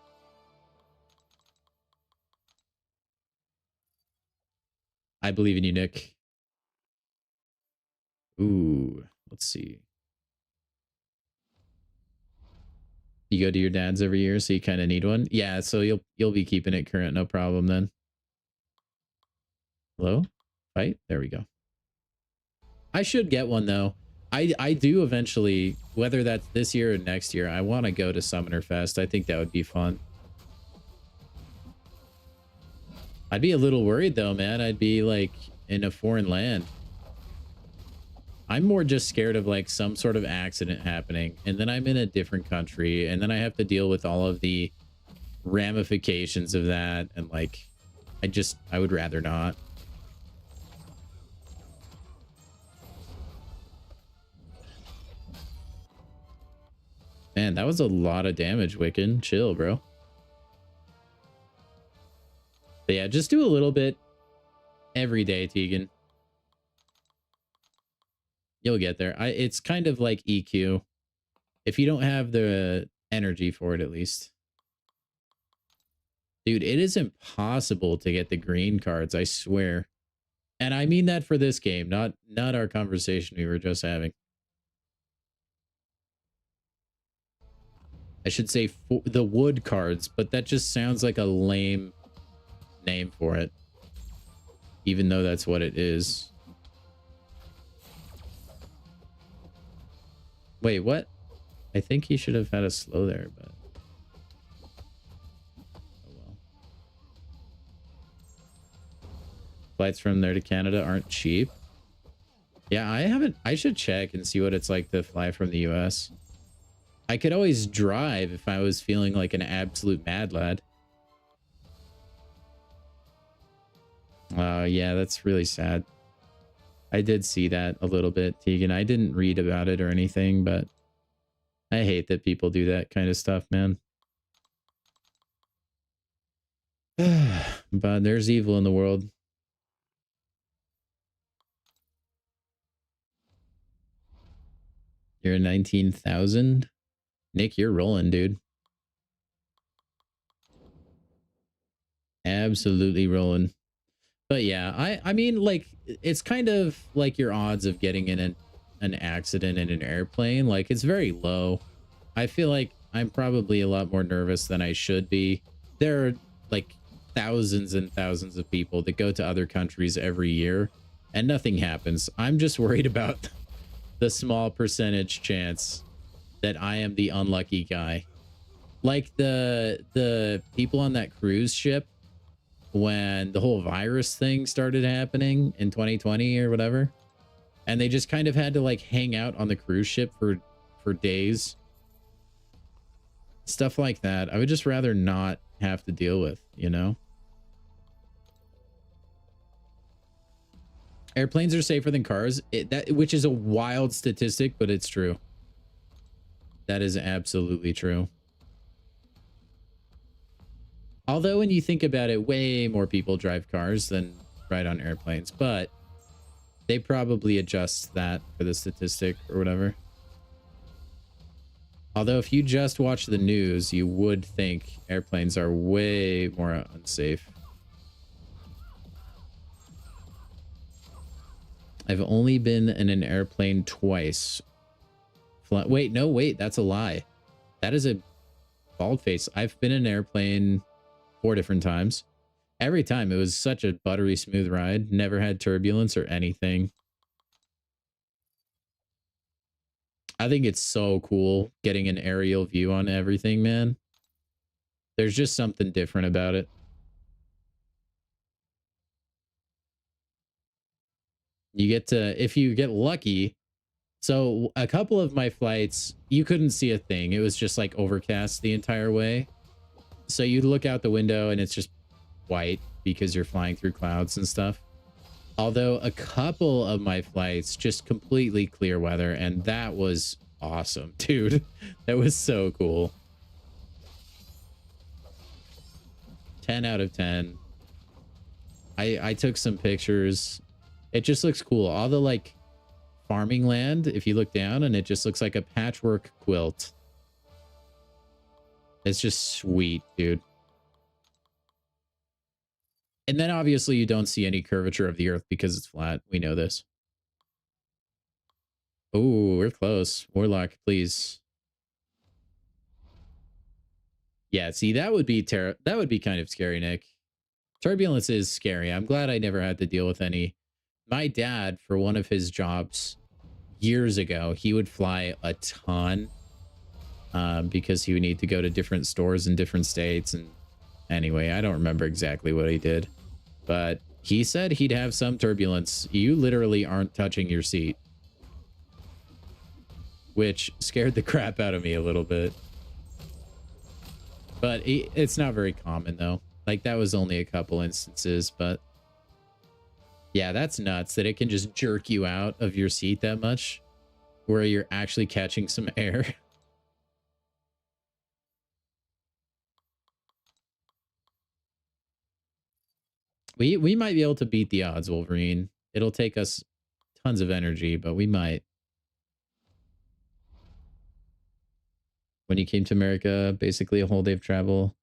I believe in you, Nick. Ooh, let's see. You go to your dad's every year, so you kind of need one. Yeah, so you'll be keeping it current, no problem then. Hello? Fight? There we go. I should get one though. I do eventually, whether that's this year or next year, I want to go to Summoner Fest. I think that would be fun. I'd be a little worried though, man. I'd be like in a foreign land. I'm more just scared of like some sort of accident happening, and then I'm in a different country, and then I have to deal with all of the ramifications of that, and like I would rather not. Man, that was a lot of damage, Wiccan. Chill, bro. But yeah, just do a little bit every day, Tegan. You'll get there. It's kind of like EQ. If you don't have the energy for it, at least. Dude, it is impossible to get the green cards, I swear. And I mean that for this game, not our conversation we were just having. I should say the wood cards, but that just sounds like a lame name for it. Even though that's what it is. Wait, what? I think he should have had a slow there, but... oh well. Flights from there to Canada aren't cheap. Yeah, I should check and see what it's like to fly from the US. I could always drive if I was feeling like an absolute mad lad. Yeah, that's really sad. I did see that a little bit, Tegan. I didn't read about it or anything, but I hate that people do that kind of stuff, man. But there's evil in the world. You're 19,000? Nick, you're rolling, dude. Absolutely rolling. But yeah, I mean, like, it's kind of like your odds of getting in an accident in an airplane. Like, it's very low. I feel like I'm probably a lot more nervous than I should be. There are, like, thousands and thousands of people that go to other countries every year, and nothing happens. I'm just worried about the small percentage chance that I am the unlucky guy. Like the people on that cruise ship when the whole virus thing started happening in 2020 or whatever, and they just kind of had to like hang out on the cruise ship for days. Stuff like that. I would just rather not have to deal with, you know? Airplanes are safer than cars, which is a wild statistic, but it's true. That is absolutely true. Although when you think about it, way more people drive cars than ride on airplanes, but they probably adjust that for the statistic or whatever. Although if you just watch the news, you would think airplanes are way more unsafe. I've only been in an airplane twice. Wait, no, wait, that's a lie. That is a bald face. I've been in an airplane 4 different times. Every time it was such a buttery smooth ride. Never had turbulence or anything. I think it's so cool getting an aerial view on everything, man. There's just something different about it. You get to, if you get lucky. So a couple of my flights, you couldn't see a thing. It was just like overcast the entire way. So you look out the window and it's just white because you're flying through clouds and stuff. Although a couple of my flights just completely clear weather, and that was awesome, dude. That was so cool. 10 out of 10. I took some pictures. It just looks cool. All the like farming land, if you look down, and it just looks like a patchwork quilt. It's just sweet, dude. And then obviously you don't see any curvature of the earth because it's flat. We know this. Oh, we're close. Warlock, please. Yeah, see, that would be kind of scary, Nick. Turbulence is scary. I'm glad I never had to deal with any. My dad, for one of his jobs years ago, he would fly a ton because he would need to go to different stores in different states. And anyway, I don't remember exactly what he did, but he said he'd have some turbulence. You literally aren't touching your seat, which scared the crap out of me a little bit. But it's not very common, though. Like, that was only a couple instances, but yeah, that's nuts that it can just jerk you out of your seat that much where you're actually catching some air. We might be able to beat the odds, Wolverine. It'll take us tons of energy, but we might. When you came to America, basically a whole day of travel.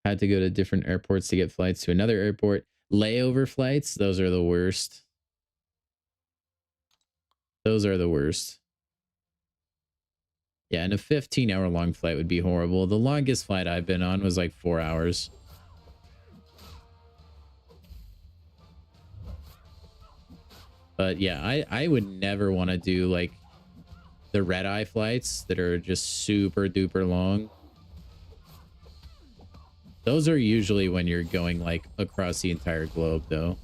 Had to go to different airports to get flights to another airport. Layover flights, those are the worst. Those are the worst. Yeah, and a 15-hour long flight would be horrible. The longest flight I've been on was like 4 hours. But yeah, I would never want to do like the red-eye flights that are just super duper long. Those are usually when you're going like across the entire globe though.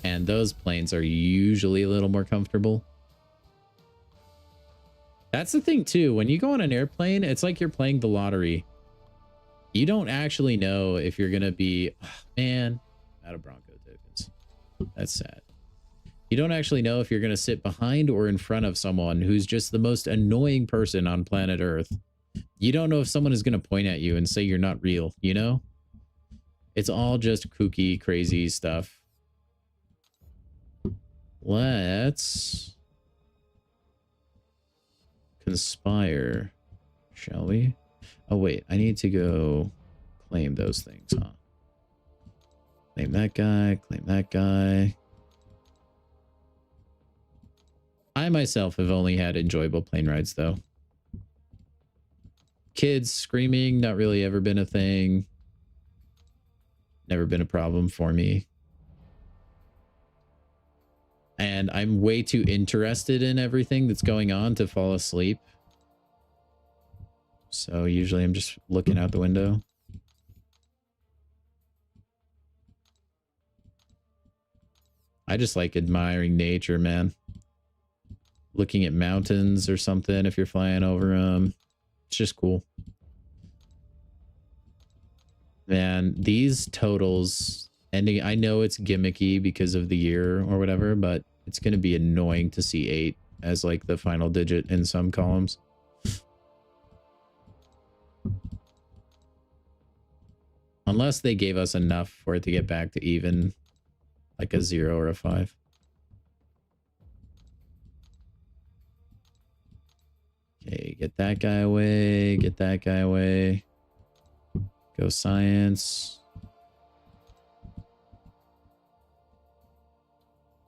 And those planes are usually a little more comfortable. That's the thing too. When you go on an airplane, it's like you're playing the lottery. You don't actually know if you're going to be, oh, man, out of Bronco tokens. That's sad. You don't actually know if you're going to sit behind or in front of someone who's just the most annoying person on planet Earth. You don't know if someone is going to point at you and say you're not real, you know? It's all just kooky, crazy stuff. Let's conspire, shall we? Oh, wait, I need to go claim those things, huh? Claim that guy, claim that guy. I myself have only had enjoyable plane rides, though. Kids screaming, not really ever been a thing. Never been a problem for me. And I'm way too interested in everything that's going on to fall asleep. So usually I'm just looking out the window. I just like admiring nature, man. Looking at mountains or something if you're flying over them. It's just cool. Man, these totals ending, I know it's gimmicky because of the year or whatever, but it's going to be annoying to see 8 as like the final digit in some columns. Unless they gave us enough for it to get back to even, like a 0 or a 5. Okay, get that guy away, get that guy away. Go science.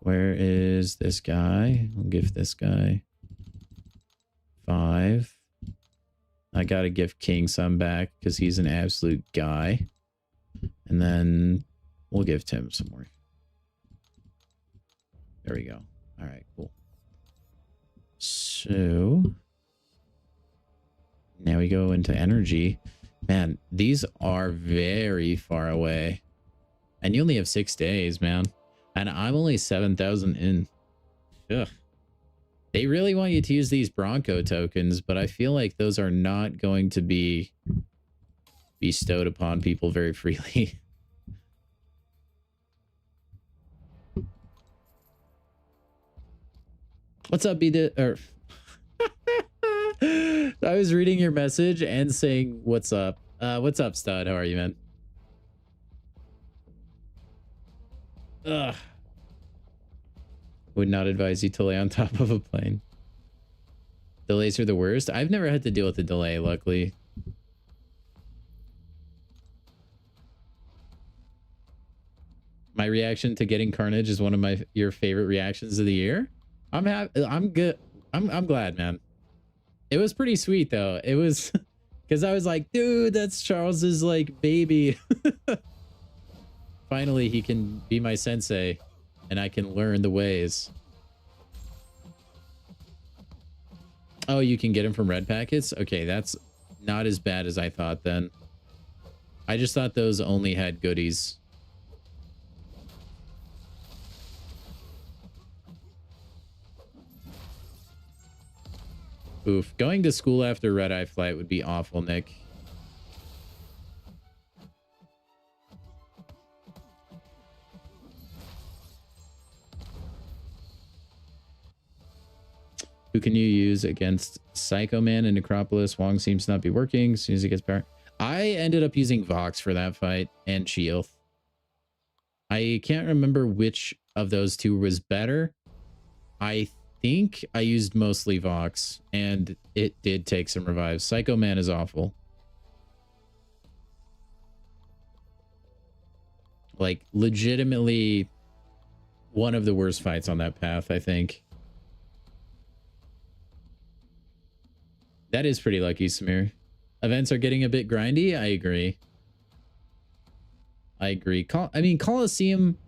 Where is this guy? I'll give this guy 5. I gotta give King some back because he's an absolute guy. And then we'll give Tim some more. There we go. All right, cool. So now we go into energy. Man, these are very far away. And you only have 6 days, man. And I'm only 7,000 in. Ugh. They really want you to use these Bronco tokens, but I feel like those are not going to be bestowed upon people very freely. What's up, I was reading your message and saying, what's up? What's up, stud? How are you, man? Ugh. Would not advise you to lay on top of a plane. Delays are the worst. I've never had to deal with a delay, luckily. My reaction to getting Carnage is one of your favorite reactions of the year. I'm good. I'm glad, man. It was pretty sweet though. It was because I was like, dude, that's Charles's like baby. Finally, he can be my sensei and I can learn the ways. Oh, you can get him from red packets? Okay, that's not as bad as I thought then. I just thought those only had goodies. Oof. Going to school after red-eye flight would be awful, Nick. Who can you use against Psycho Man and Necropolis? Wong seems to not be working as soon as he gets power. I ended up using Vox for that fight and Shield. I can't remember which of those two was better. I think I used mostly Vox, and it did take some revives. Psycho Man is awful. Like, legitimately one of the worst fights on that path, I think. That is pretty lucky, Samir. Events are getting a bit grindy. I agree. I agree. I mean, Coliseum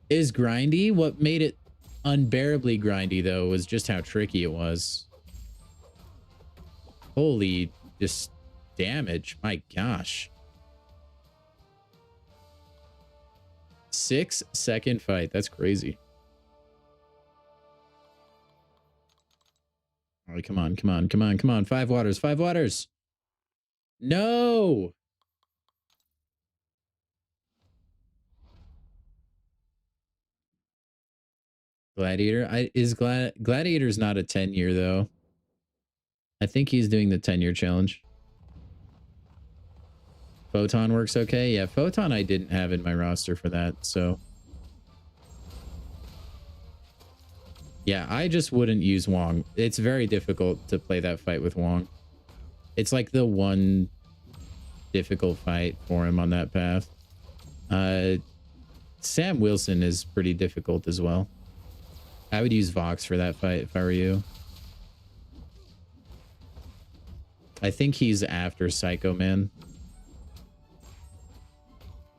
is grindy. What made it unbearably grindy, though, was just how tricky it was. Holy, just damage. My gosh. 6-second fight. That's crazy. All right, come on, come on, come on, come on. 5 waters, 5 waters. No. Gladiator. Gladiator's not a 10-year though. I think he's doing the 10-year challenge. Photon works okay. Yeah, Photon I didn't have in my roster for that, so yeah, I just wouldn't use Wong. It's very difficult to play that fight with Wong. It's like the one difficult fight for him on that path. Sam Wilson is pretty difficult as well. I would use Vox for that fight if I were you. I think he's after Psycho Man.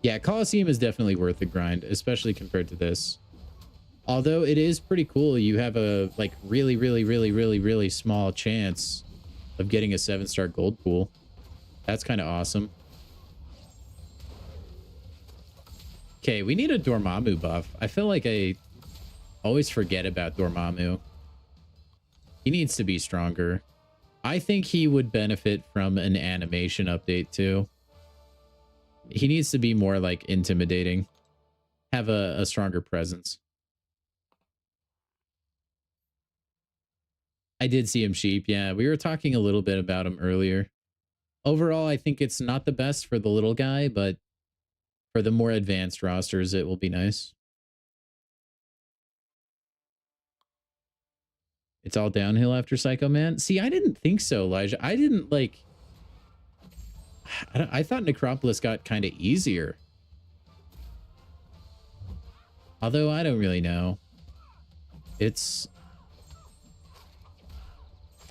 Yeah, Coliseum is definitely worth the grind, especially compared to this. Although it is pretty cool, you have a like really small chance of getting a 7-star gold pool. That's kind of awesome. Okay, we need a Dormammu buff. I feel like I always forget about Dormammu. He needs to be stronger. I think he would benefit from an animation update too. He needs to be more like intimidating. Have a stronger presence. I did see him sheep. Yeah, we were talking a little bit about him earlier. Overall, I think it's not the best for the little guy, but for the more advanced rosters, it will be nice. It's all downhill after Psycho Man. See, I didn't think so, Elijah. I didn't like... I thought Necropolis got kind of easier. Although I don't really know. It's...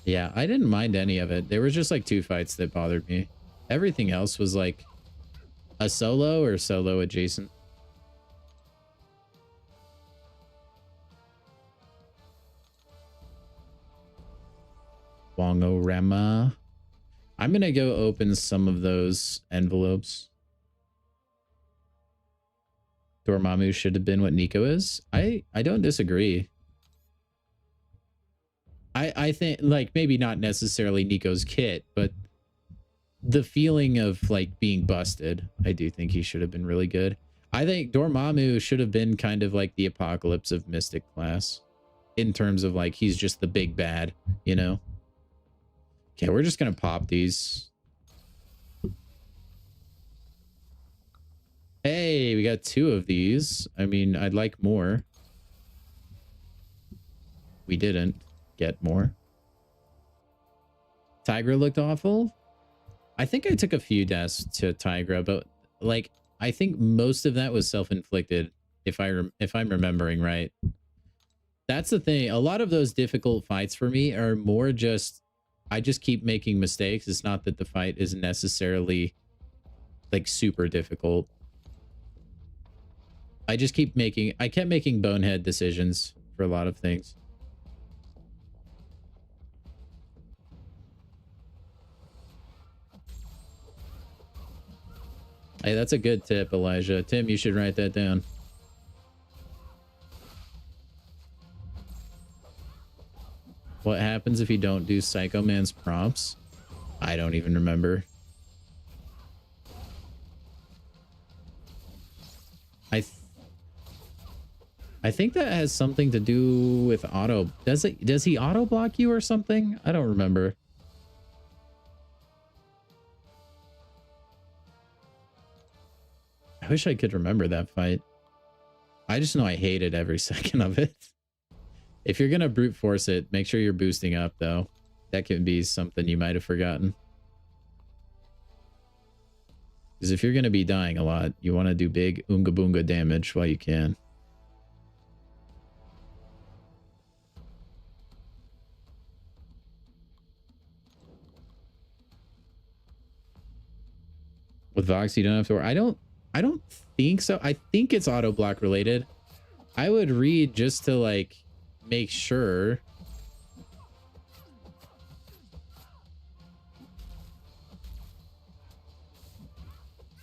Yeah, I didn't mind any of it. There was just like 2 fights that bothered me. Everything else was like a solo or solo adjacent. Wongorama. I'm going to go open some of those envelopes. Dormammu should have been what Nico is. I don't disagree. I think, like, maybe not necessarily Nico's kit, but the feeling of, like, being busted, I do think he should have been really good. I think Dormammu should have been kind of like the Apocalypse of Mystic class. In terms of, like, he's just the big bad, you know? Okay, we're just going to pop these. Hey, we got 2 of these. I mean, I'd like more. We didn't get more. Tigra looked awful. I think I took a few deaths to Tigra, but like I think most of that was self-inflicted if I'm remembering right. That's the thing. A lot of those difficult fights for me are more just I just keep making mistakes. It's not that the fight is necessarily like super difficult. I kept making bonehead decisions for a lot of things. Hey, that's a good tip, Elijah. Tim, you should write that down. What happens if you don't do Psycho Man's prompts? I don't even remember. I think that has something to do with auto. Does he auto block you or something? I don't remember. I wish I could remember that fight. I just know I hated every second of it. If you're going to brute force it, make sure you're boosting up, though. That can be something you might have forgotten. Because if you're going to be dying a lot, you want to do big Oonga Boonga damage while you can. With Vox, you don't have to worry. I don't think so. I think it's auto block related. I would read just to like make sure.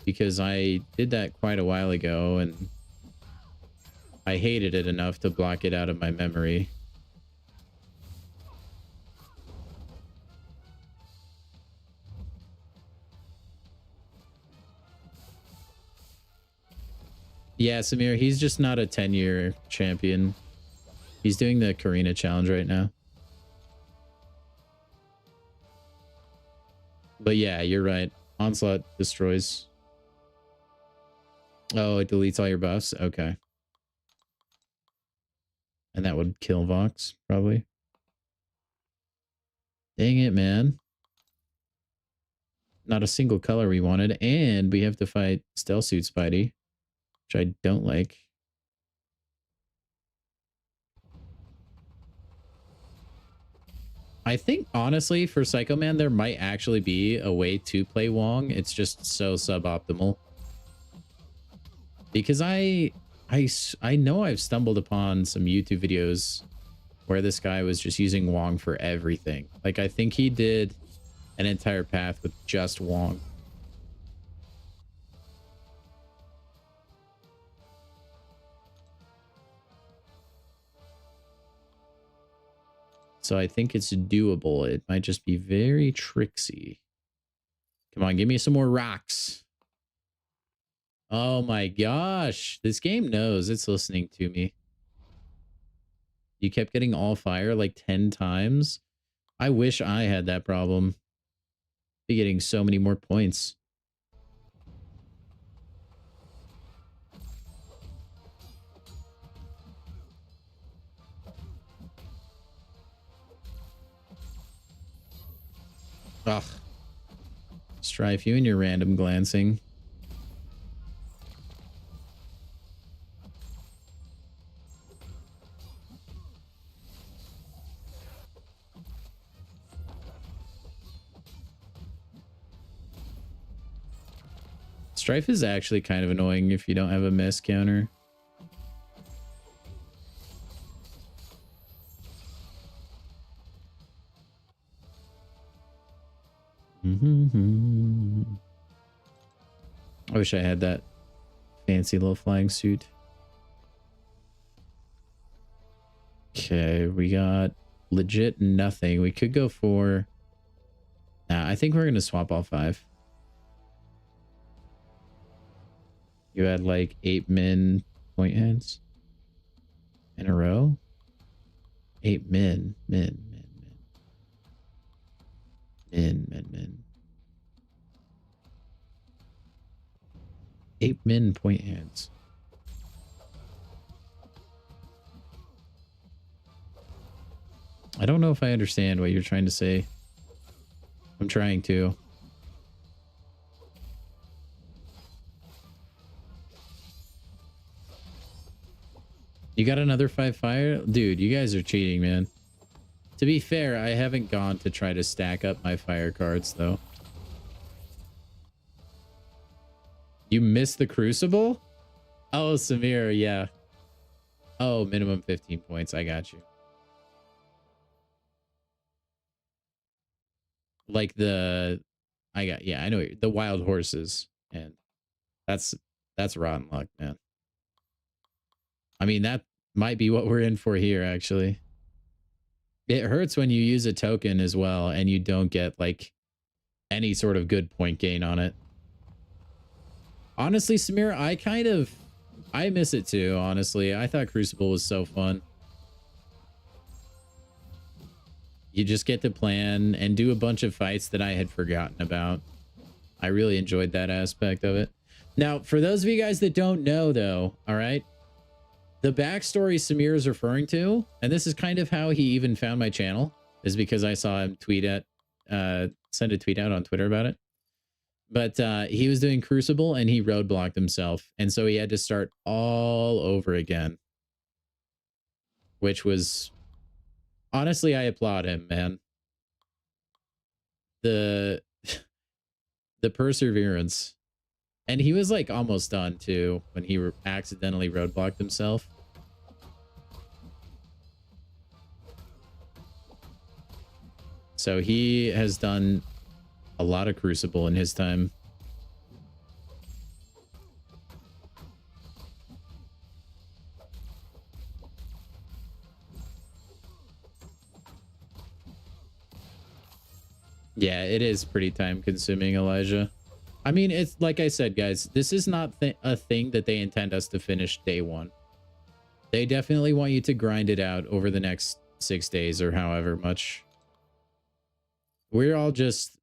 Because I did that quite a while ago and I hated it enough to block it out of my memory. Yeah, Samir, he's just not a 10-year champion. He's doing the Karina challenge right now. But yeah, you're right. Onslaught destroys. Oh, it deletes all your buffs? Okay. And that would kill Vox, probably. Dang it, man. Not a single color we wanted. And we have to fight Stealth Suit Spidey, which I don't like. I think, honestly, for Psycho Man, there might actually be a way to play Wong. It's just so suboptimal. Because I know I've stumbled upon some YouTube videos where this guy was just using Wong for everything. Like, I think he did an entire path with just Wong. So I think it's doable. It might just be very tricksy. Come on, give me some more rocks. Oh my gosh. This game knows it's listening to me. You kept getting all fire like 10 times. I wish I had that problem. Be getting so many more points. Ugh. Strife, you and your random glancing. Strife is actually kind of annoying if you don't have a miss counter. I wish I had that fancy little flying suit. Okay, we got legit nothing. We could go for... Nah, I think we're going to swap all 5. You had like 8 min point heads in a row. 8 min. 8 min point heads. I don't know if I understand what you're trying to say. I'm trying to. You got another 5 fire? Dude, you guys are cheating, man. To be fair, I haven't gone to try to stack up my fire cards, though. You missed the Crucible? Oh, Samir, yeah. Oh, minimum 15 points. I got you. Like the... Yeah, I know. The wild horses. And that's rotten luck, man. I mean, that might be what we're in for here, actually. It hurts when you use a token as well and you don't get, like, any sort of good point gain on it. Honestly, Samir, I miss it too, honestly. I thought Crucible was so fun. You just get to plan and do a bunch of fights that I had forgotten about. I really enjoyed that aspect of it. Now, for those of you guys that don't know, though, all right, the backstory Samir is referring to, and this is kind of how he even found my channel, is because I saw him send a tweet out on Twitter about it. But he was doing Crucible and he roadblocked himself. And so he had to start all over again. Which was, honestly, I applaud him, man. The perseverance. And he was like almost done too when he accidentally roadblocked himself. So he has done a lot of Crucible in his time. Yeah, it is pretty time consuming, Elijah. I mean, it's like I said, guys, this is not a thing that they intend us to finish day one. They definitely want you to grind it out over the next 6 days or however much. We're all just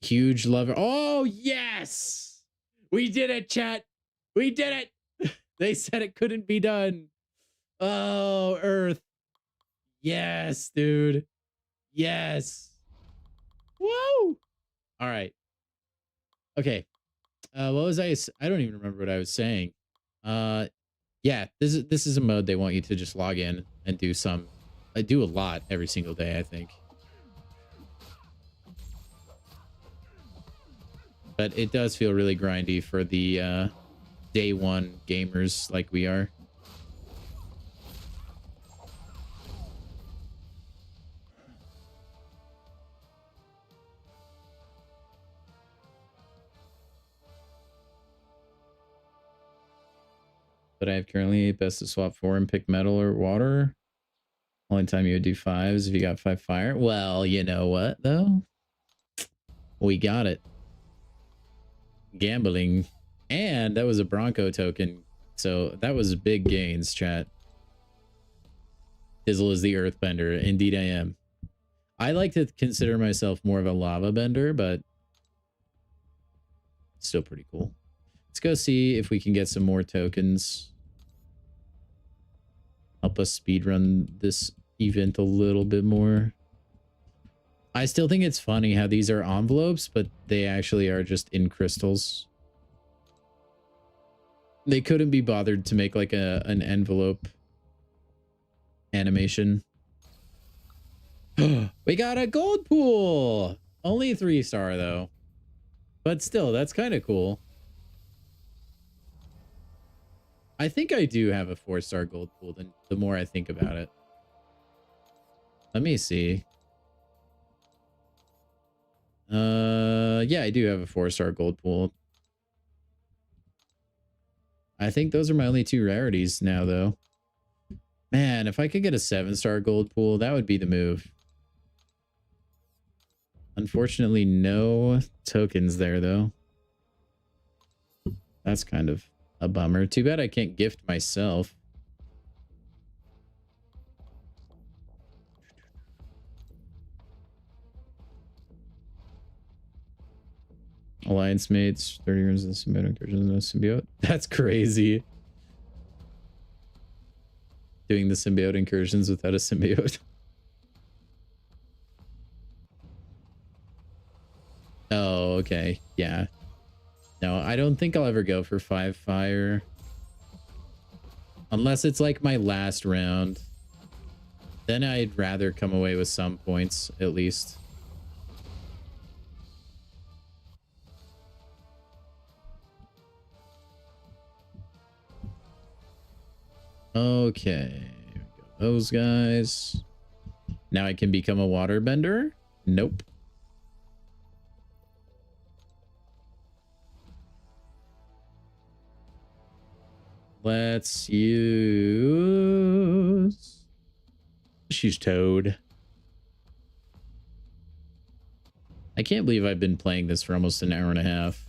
huge lover. Oh, yes! We did it, chat. We did it. They said it couldn't be done. Oh, Earth. Yes, dude. Yes. Whoa. All right. Okay. What was I don't even remember what I was saying. Yeah, this is a mode they want you to just log in and do some. I do a lot every single day, I think. But it does feel really grindy for the day one gamers like we are. But I have currently best to swap 4 and pick metal or water. Only time you would do 5s if you got 5 fire. Well, you know what though? We got it. Gambling. And that was a Bronco token. So that was big gains, chat. Dizzle is the earthbender. Indeed I am. I like to consider myself more of a lava bender, but still pretty cool. Let's go see if we can get some more tokens. Help us speedrun this event a little bit more. I still think it's funny how these are envelopes, but they actually are just in crystals. They couldn't be bothered to make like an envelope animation. We got a gold pool! Only 3-star though. But still, that's kind of cool. I think I do have a 4-star gold pool the more I think about it. Let me see. Yeah, I do have a 4-star gold pool. I think those are my only 2 rarities now, though. Man, if I could get a 7-star gold pool, that would be the move. Unfortunately, no tokens there, though. That's kind of a bummer. Too bad I can't gift myself. Alliance mates, 30 years of symbiote incursions, no symbiote. That's crazy. Doing the symbiote incursions without a symbiote. Oh, okay. Yeah. No, I don't think I'll ever go for 5 fire. Unless it's like my last round. Then I'd rather come away with some points, at least. Okay. Here we go. Those guys. Now I can become a waterbender? Nope. Let's use... She's Toad. I can't believe I've been playing this for almost an hour and a half.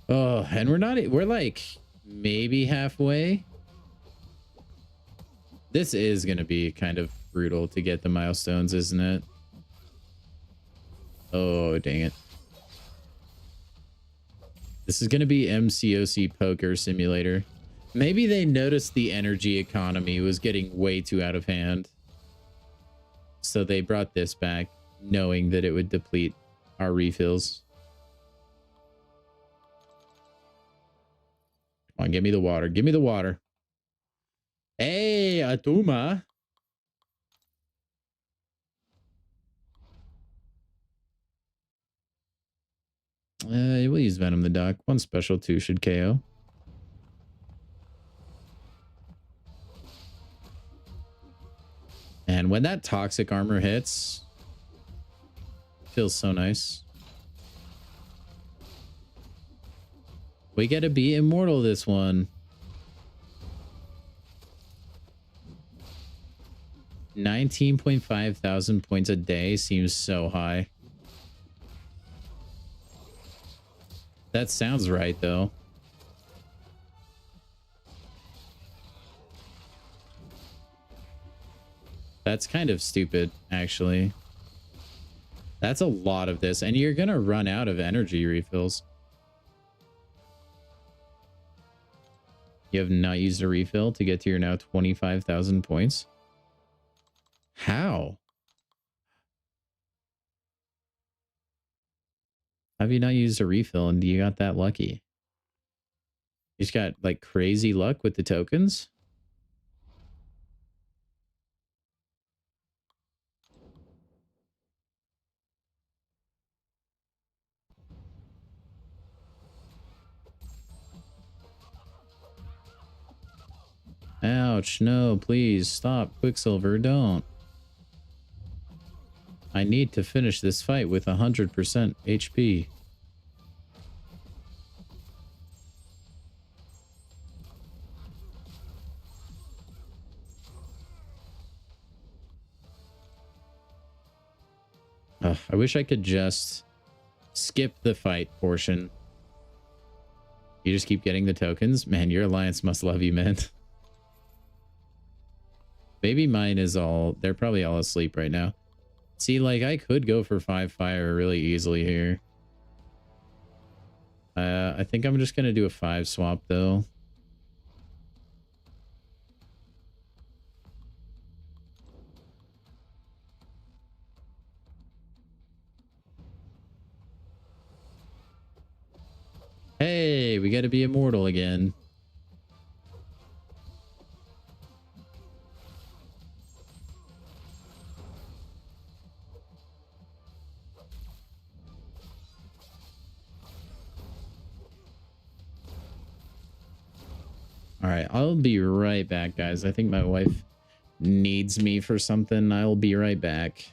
Oh, and we're like maybe halfway. This is going to be kind of brutal to get the milestones, isn't it? Oh, dang it. This is going to be MCOC Poker Simulator. Maybe they noticed the energy economy was getting way too out of hand. So they brought this back, knowing that it would deplete our refills. Come on, give me the water. Give me the water. Hey, Atuma. We'll use Venom the Duck. One special, two should KO. And when that toxic armor hits, feels so nice. We get to be immortal this one. 19.5 thousand points a day seems so high. That sounds right, though. That's kind of stupid, actually. That's a lot of this, and you're going to run out of energy refills. You have not used a refill to get to your now 25,000 points. How? Have you not used a refill and you got that lucky? You just got like crazy luck with the tokens? Ouch, no, please stop, Quicksilver, don't. I need to finish this fight with 100% HP. Ugh, I wish I could just skip the fight portion. You just keep getting the tokens? Man, your alliance must love you, man. Maybe mine is all... They're probably all asleep right now. See, like, I could go for 5 fire really easily here. I think I'm just going to do a 5 swap, though. Hey, we got to be immortal again. All right, I'll be right back, guys. I think my wife needs me for something. I'll be right back.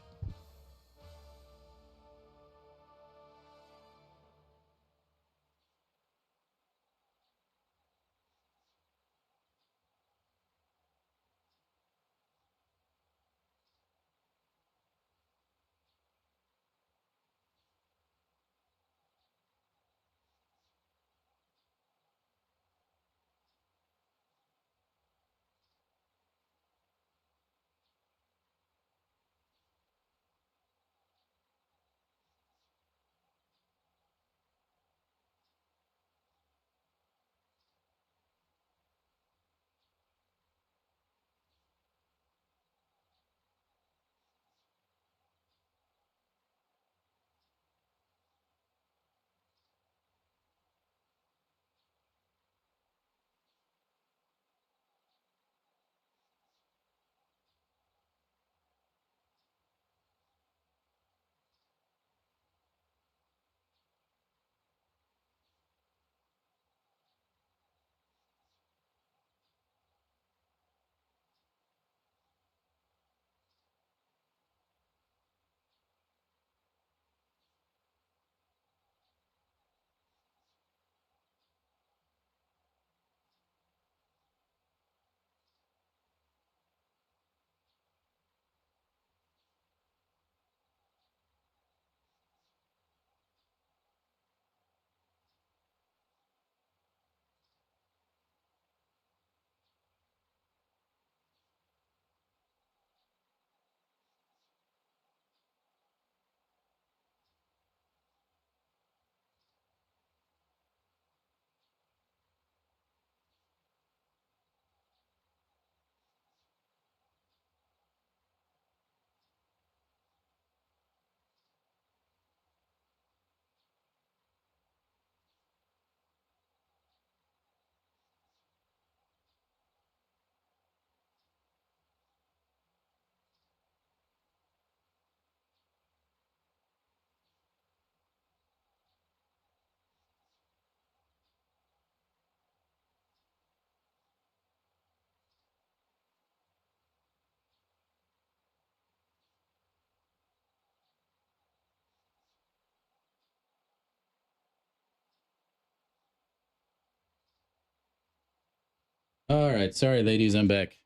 All right. Sorry, ladies. I'm back.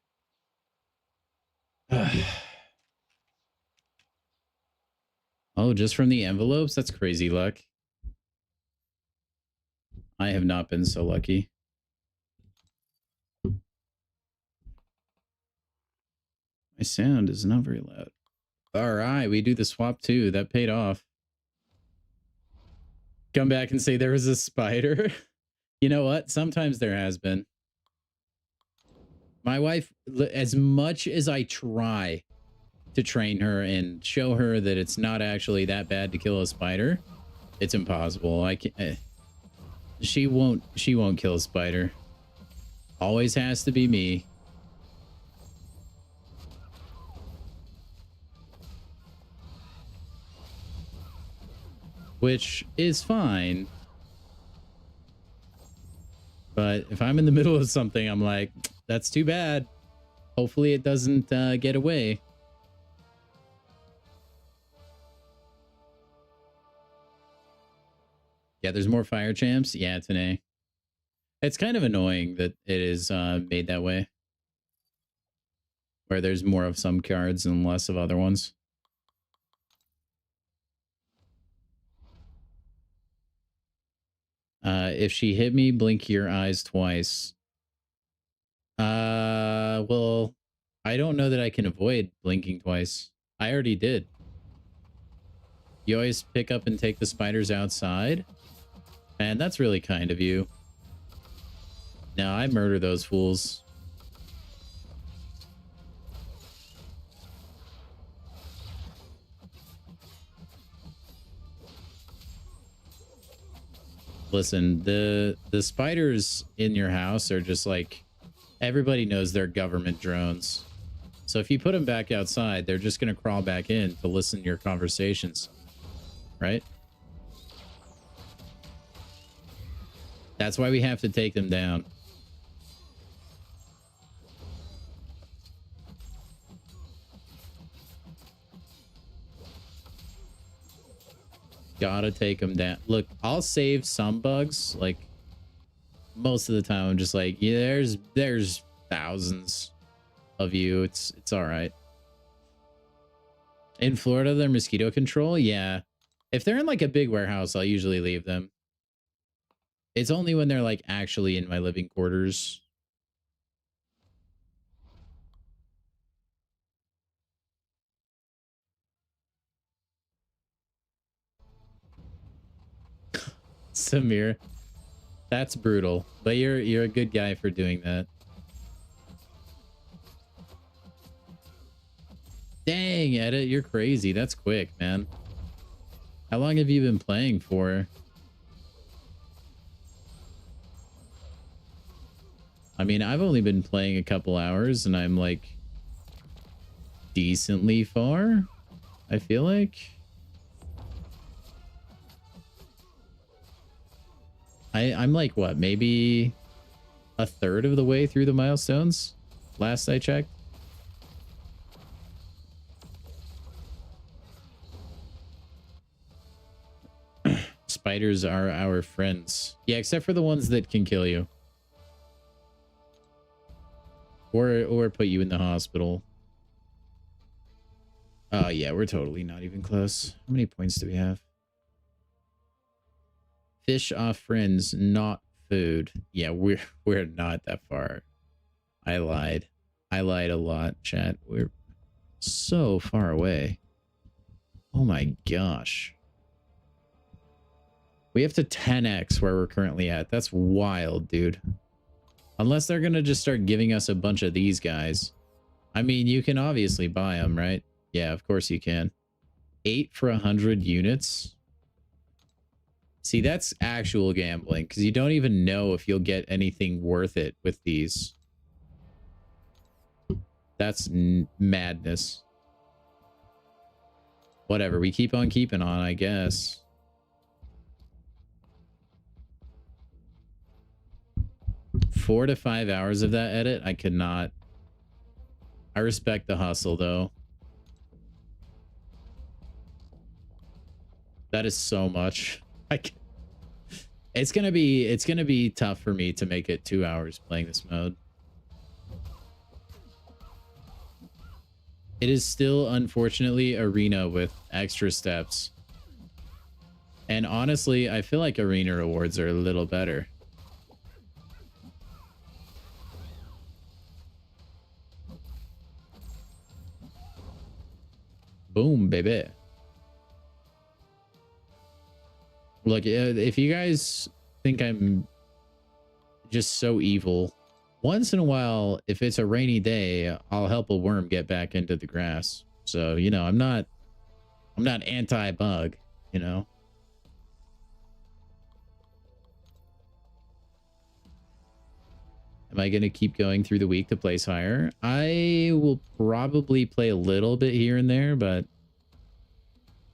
Oh, just from the envelopes? That's crazy luck. I have not been so lucky. My sound is not very loud. All right. We do the swap too. That paid off. Come back and say there was a spider. You know what? Sometimes there has been. My wife, as much as I try to train her and show her that it's not actually that bad to kill a spider, it's impossible. I can't. She won't kill a spider. Always has to be me. Which is fine. But if I'm in the middle of something, I'm like, that's too bad. Hopefully it doesn't get away. Yeah, there's more fire champs. Yeah, today. It's kind of annoying that it is made that way. Where there's more of some cards and less of other ones. If she hit me, blink your eyes twice. Well, I don't know that I can avoid blinking twice. I already did. You always pick up and take the spiders outside? Man, that's really kind of you. No, I murder those fools. Listen, the spiders in your house are just like, everybody knows they're government drones. So if you put them back outside, they're just going to crawl back in to listen to your conversations. Right? That's why we have to take them down. Gotta take them down. Look, I'll save some bugs. Like, most of the time, I'm just like, yeah, there's thousands of you. It's all right. In Florida, they're mosquito control. Yeah. If they're in like a big warehouse, I'll usually leave them. It's only when they're like actually in my living quarters. Samir, that's brutal, but you're a good guy for doing that. Dang, Edit, you're crazy. That's quick, man. How long have you been playing for? I mean, I've only been playing a couple hours and I'm like decently far, I feel like. I'm like, what, maybe a third of the way through the milestones last I checked. Spiders are our friends. Yeah, except for the ones that can kill you. Or put you in the hospital. Oh, yeah, we're totally not even close. How many points do we have? Fish off friends, not food. Yeah, we're not that far. I lied. I lied a lot, chat. We're so far away. Oh my gosh. We have to 10x where we're currently at. That's wild, dude. Unless they're going to just start giving us a bunch of these guys. I mean, you can obviously buy them, right? Yeah, of course you can. 8 for 100 units. See, that's actual gambling because you don't even know if you'll get anything worth it with these. That's madness. Whatever, we keep on keeping on, I guess. Four to 5 hours of that edit, I could not. I respect the hustle, though. That is so much. It's gonna be tough for me to make it 2 hours playing this mode. It is still, unfortunately, arena with extra steps. And honestly, I feel like arena rewards are a little better. Boom, baby. Look, if you guys think I'm just so evil, once in a while, if it's a rainy day, I'll help a worm get back into the grass. So, you know, I'm not anti-bug, you know. Am I going to keep going through the week to place higher? I will probably play a little bit here and there, but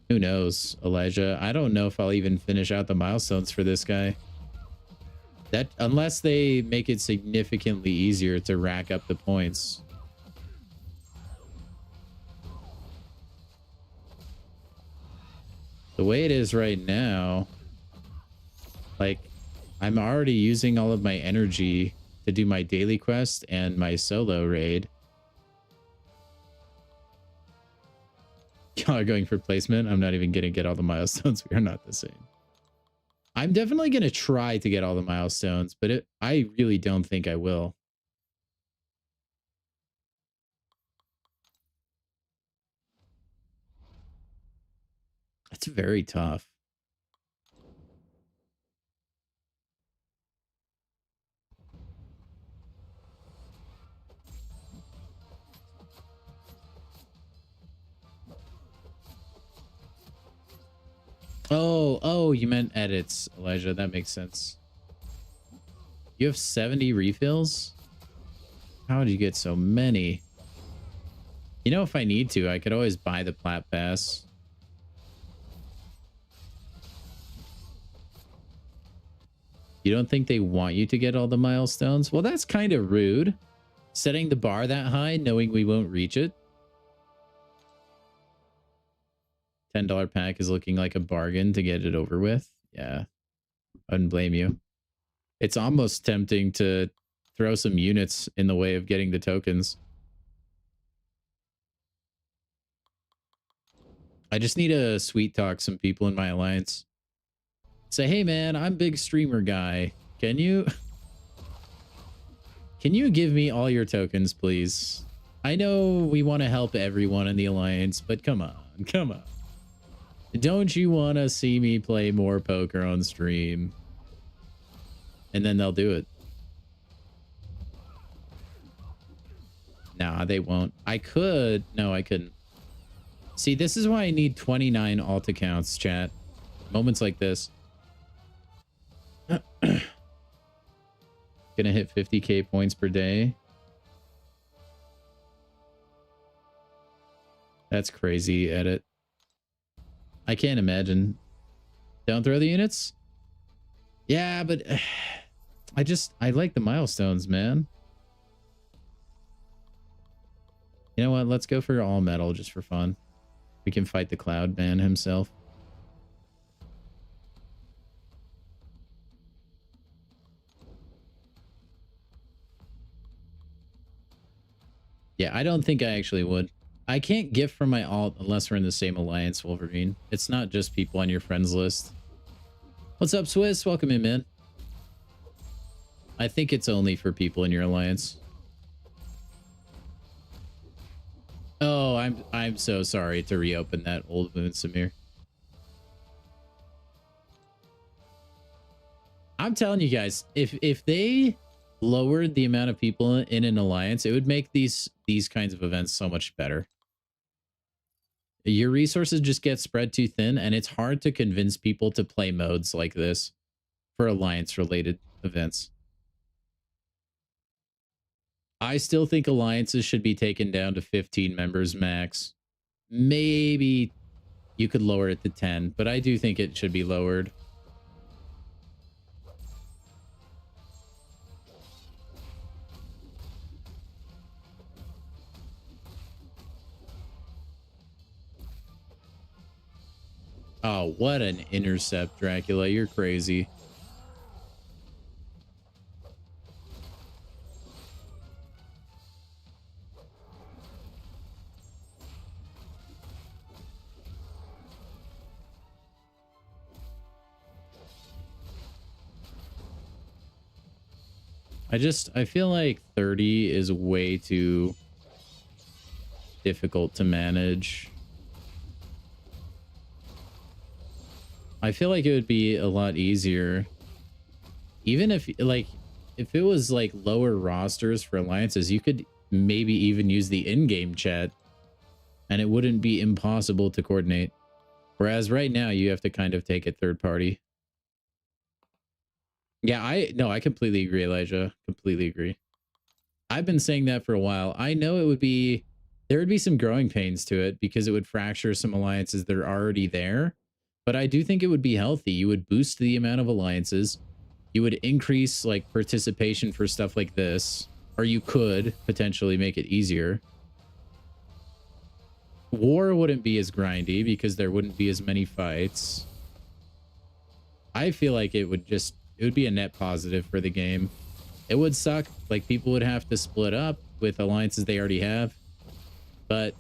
who knows, Elijah? I don't know if I'll even finish out the milestones for this guy. That unless they make it significantly easier to rack up the points. The way it is right now, like, I'm already using all of my energy to do my daily quest and my solo raid. Y'all are going for placement. I'm not even going to get all the milestones. We are not the same. I'm definitely going to try to get all the milestones, but I really don't think I will. It's very tough. Oh, you meant edits, Elijah. That makes sense. You have 70 refills? How did you get so many? You know, if I need to, I could always buy the plat pass. You don't think they want you to get all the milestones? Well, that's kind of rude. Setting the bar that high, knowing we won't reach it. $10 pack is looking like a bargain to get it over with. Yeah, I wouldn't blame you. It's almost tempting to throw some units in the way of getting the tokens. I just need to sweet talk some people in my alliance. Say, hey man, I'm big streamer guy. Can you give me all your tokens, please? I know we want to help everyone in the alliance, but come on. Don't you want to see me play more poker on stream? And then they'll do it. Nah, they won't. I could. No, I couldn't. See, this is why I need 29 alt accounts, chat. Moments like this. Gonna hit 50k points per day. That's crazy, edit. I can't imagine. Don't throw the units? Yeah, but I like the milestones, man. You know what? Let's go for all metal just for fun. We can fight the Cloud Man himself. Yeah, I don't think I actually would. I can't gift from my alt unless we're in the same alliance, Wolverine. It's not just people on your friends list. What's up, Swiss? Welcome in, man. I think it's only for people in your alliance. Oh, I'm so sorry to reopen that old wound, Samir. I'm telling you guys, if they lowered the amount of people in an alliance, it would make these kinds of events so much better. Your resources just get spread too thin, and it's hard to convince people to play modes like this for alliance-related events. I still think alliances should be taken down to 15 members max. Maybe you could lower it to 10, but I do think it should be lowered. Oh, what an intercept, Dracula. You're crazy. I feel like 30 is way too difficult to manage. I feel like it would be a lot easier, even if if it was like lower rosters for alliances, you could maybe even use the in-game chat and it wouldn't be impossible to coordinate. Whereas right now you have to kind of take it third party. Yeah, I completely agree, Elijah. Completely agree. I've been saying that for a while. I know there would be some growing pains to it because it would fracture some alliances that are already there. But I do think it would be healthy. You would boost the amount of alliances. You would increase like participation for stuff like this, or you could potentially make it easier. War wouldn't be as grindy because there wouldn't be as many fights. I feel like it would be a net positive for the game. It would suck. Like, people would have to split up with alliances they already have. But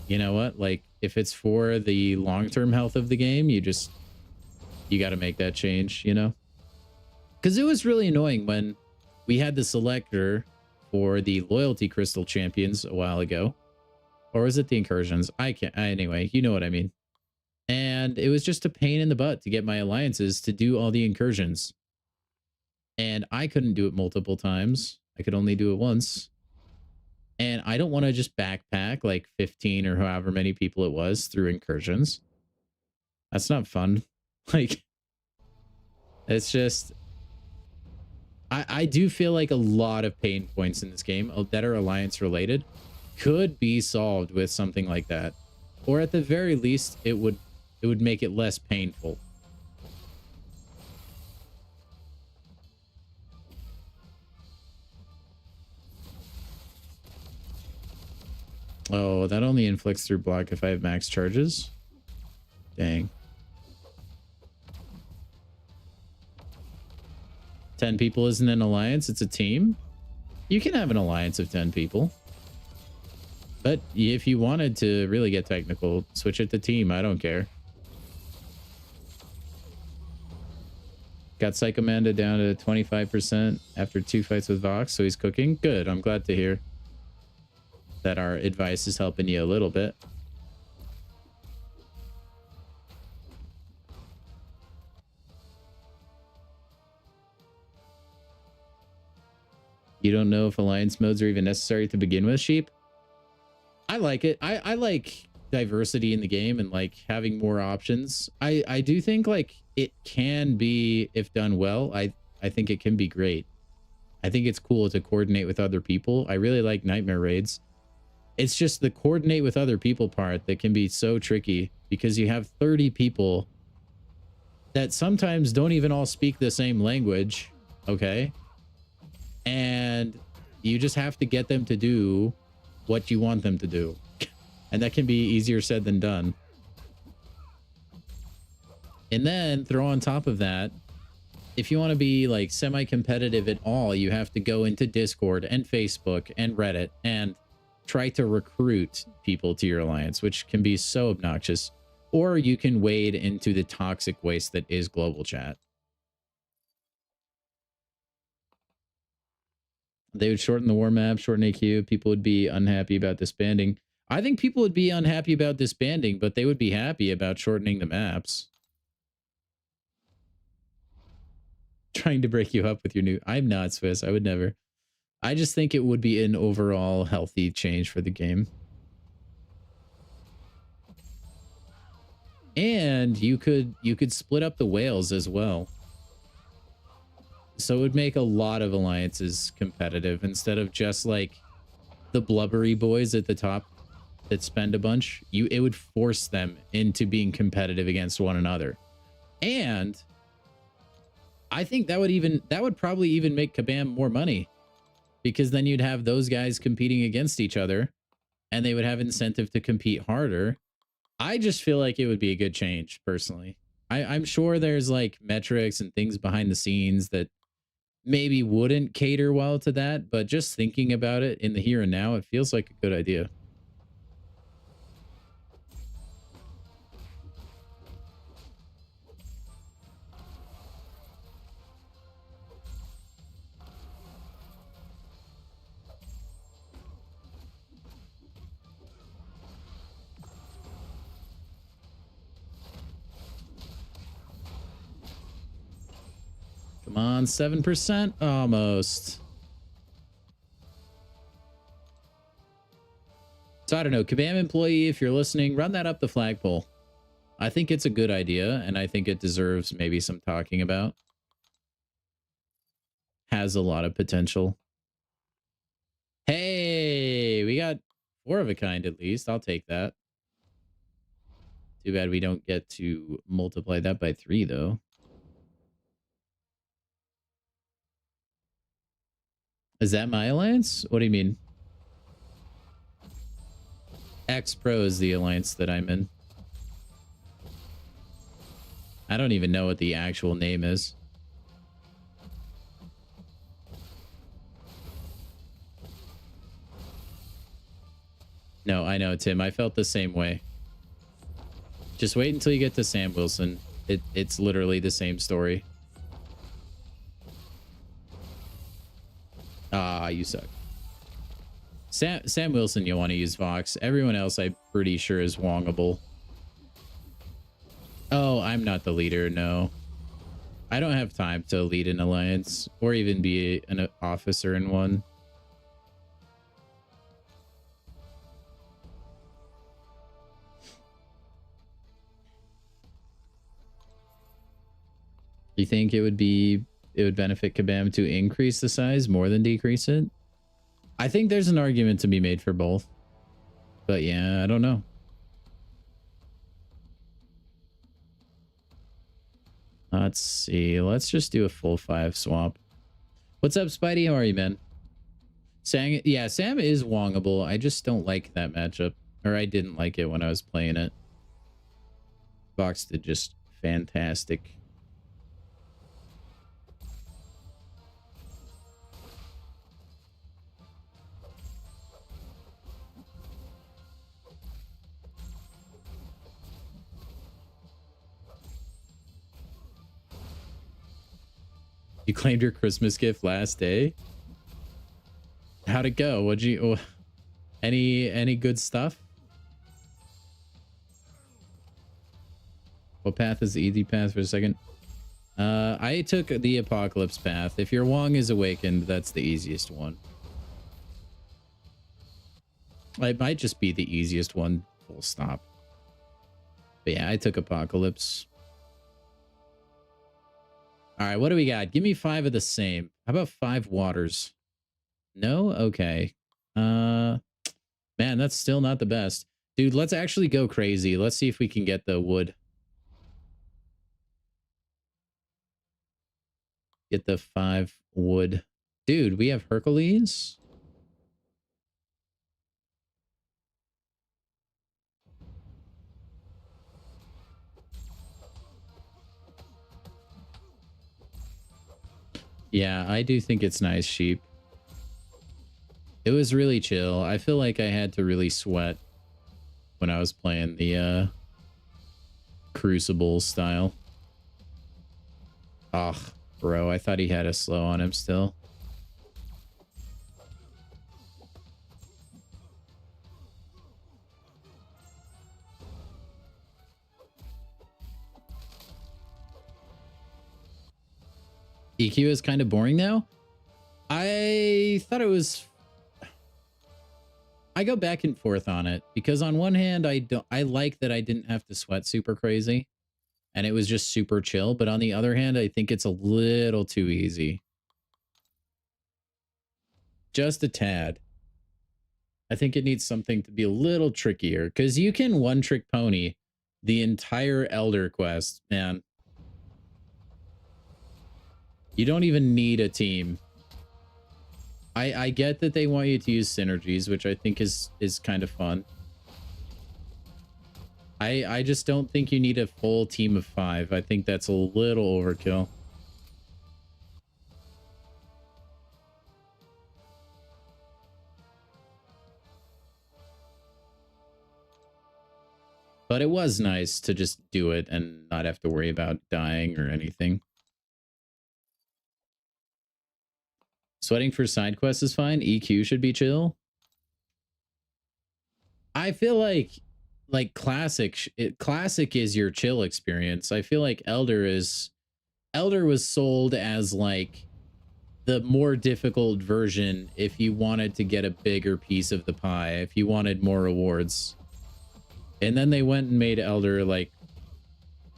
you know what? Like, if it's for the long-term health of the game, you got to make that change, you know? Because it was really annoying when we had the selector for the loyalty crystal champions a while ago. Or was it the incursions? Anyway, you know what I mean. And it was just a pain in the butt to get my alliances to do all the incursions. And I couldn't do it multiple times. I could only do it once. And I don't want to just backpack like 15 or however many people it was through incursions. That's not fun. Like, it's just... I do feel like a lot of pain points in this game that are alliance related could be solved with something like that. Or at the very least, it would make it less painful. Oh, that only inflicts through block if I have max charges. Dang. 10 people isn't an alliance, it's a team. You can have an alliance of 10 people. But if you wanted to really get technical, switch it to team. I don't care. Got Psychomanda down to 25% after 2 fights with Vox, so he's cooking. Good. I'm glad to hear that our advice is helping you a little bit. You don't know if alliance modes are even necessary to begin with, Sheep? I like it. I like diversity in the game and like having more options. I do think like it can be, if done well, I think it can be great. I think it's cool to coordinate with other people. I really like nightmare raids. It's just the coordinate with other people part that can be so tricky because you have 30 people that sometimes don't even all speak the same language, okay? And you just have to get them to do what you want them to do. And that can be easier said than done. And then throw on top of that, if you want to be like semi-competitive at all, you have to go into Discord and Facebook and Reddit and try to recruit people to your alliance, which can be so obnoxious. Or you can wade into the toxic waste that is global chat. They would shorten the war map, shorten AQ. People would be unhappy about disbanding. I think people would be unhappy about disbanding, but they would be happy about shortening the maps. Trying to break you up with your new... I'm not Swiss. I would never. I just think it would be an overall healthy change for the game. And you could split up the whales as well. So it would make a lot of alliances competitive instead of just like the blubbery boys at the top that spend a bunch. It would force them into being competitive against one another. And I think that would probably even make Kabam more money, because then you'd have those guys competing against each other and they would have incentive to compete harder. I just feel like it would be a good change personally. I'm sure there's like metrics and things behind the scenes that maybe wouldn't cater well to that, but just thinking about it in the here and now, it feels like a good idea. Come on, 7%? Almost. So I don't know, Kabam employee, if you're listening, run that up the flagpole. I think it's a good idea, and I think it deserves maybe some talking about. Has a lot of potential. Hey, we got 4 of a kind at least. I'll take that. Too bad we don't get to multiply that by 3, though. Is that my alliance? What do you mean? X Pro is the alliance that I'm in. I don't even know what the actual name is. No, I know, Tim. I felt the same way. Just wait until you get to Sam Wilson. It's literally the same story. Ah, you suck. Sam Wilson, you want to use Vox. Everyone else, I'm pretty sure, is wongable. Oh, I'm not the leader, no. I don't have time to lead an alliance or even be an officer in one. You think it would benefit Kabam to increase the size more than decrease it? I think there's an argument to be made for both. But yeah, I don't know. Let's see. Let's just do a full 5 swap. What's up, Spidey? How are you, man? Yeah, Sam is wongable. I just don't like that matchup. Or I didn't like it when I was playing it. Vox did just fantastic. You claimed your Christmas gift last day? How'd it go? What'd you... Any good stuff? What path is the easy path for a second? I took the Apocalypse path. If your Wong is awakened, that's the easiest one. It might just be the easiest one, full stop. But yeah, I took Apocalypse. All right, what do we got? Give me 5 of the same. How about 5 waters? No? Okay. Man, that's still not the best. Dude, let's actually go crazy. Let's see if we can get the wood. Get the 5 wood. Dude, we have Hercules. Yeah, I do think it's nice, sheep. It was really chill. I feel like I had to really sweat when I was playing the Crucible style. Ugh, bro, I thought he had a slow on him still. EQ is kind of boring now. I thought it was... I go back and forth on it because on one hand, I like that I didn't have to sweat super crazy and it was just super chill. But on the other hand, I think it's a little too easy. Just a tad. I think it needs something to be a little trickier because you can one-trick pony the entire Elder quest, man. You don't even need a team. I get that they want you to use synergies, which I think is kind of fun. I just don't think you need a full team of 5. I think that's a little overkill. But it was nice to just do it and not have to worry about dying or anything. Sweating for side quests is fine. EQ should be chill. I feel like classic is your chill experience. I feel like Elder is Elder was sold as like the more difficult version if you wanted to get a bigger piece of the pie, if you wanted more rewards. And then they went and made Elder like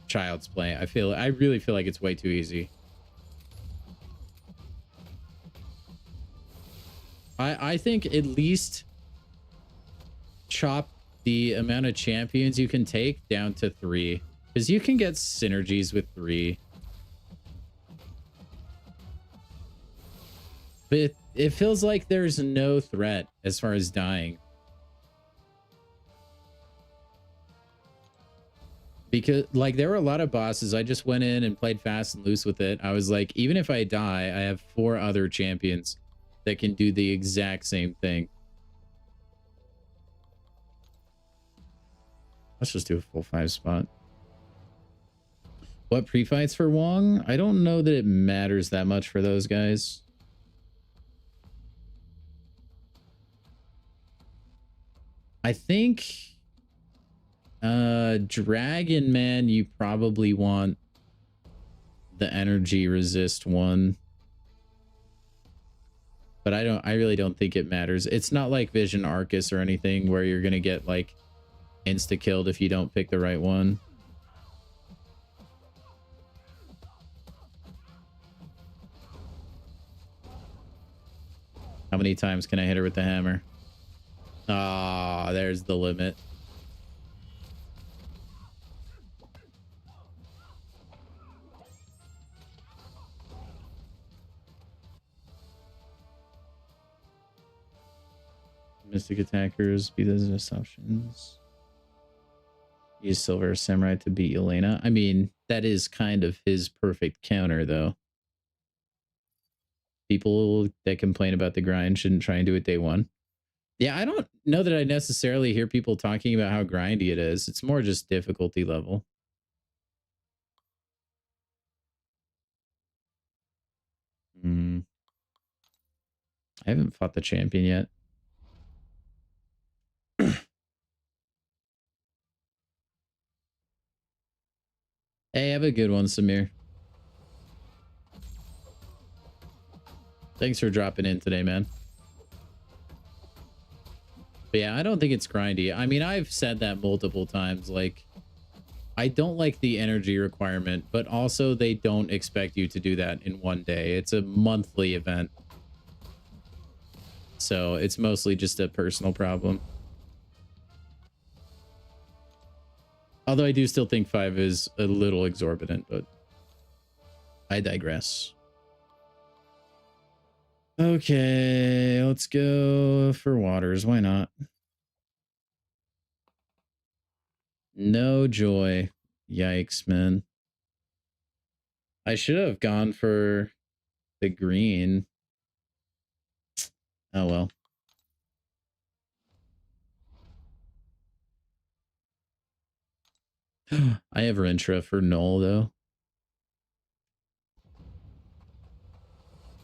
Child's Play. I really feel like it's way too easy. I think at least chop the amount of champions you can take down to 3, because you can get synergies with 3. But it feels like there's no threat as far as dying. Because like there were a lot of bosses, I just went in and played fast and loose with it. I was like, even if I die, I have 4 other champions that can do the exact same thing. Let's just do a full 5 spot. What pre-fights for Wong? I don't know that it matters that much for those guys. I think Dragon Man, you probably want the energy resist one. But I really don't think it matters. It's not like Vision Arcus or anything where you're gonna get like insta-killed if you don't pick the right one. How many times can I hit her with the hammer? Ah, there's the limit. Mystic attackers be those options. Use Silver Samurai to beat Elena. I mean, that is kind of his perfect counter, though. People that complain about the grind shouldn't try and do it day 1. Yeah, I don't know that I necessarily hear people talking about how grindy it is. It's more just difficulty level. I haven't fought the champion yet. Hey, have a good one, Samir. Thanks for dropping in today, man. But yeah, I don't think it's grindy. I mean, I've said that multiple times. Like, I don't like the energy requirement, but also they don't expect you to do that in one day. It's a monthly event. So it's mostly just a personal problem. Although I do still think 5 is a little exorbitant, but I digress. Okay, let's go for waters. Why not? No joy. Yikes, man. I should have gone for the green. Oh, well. I have Rentra for null, though.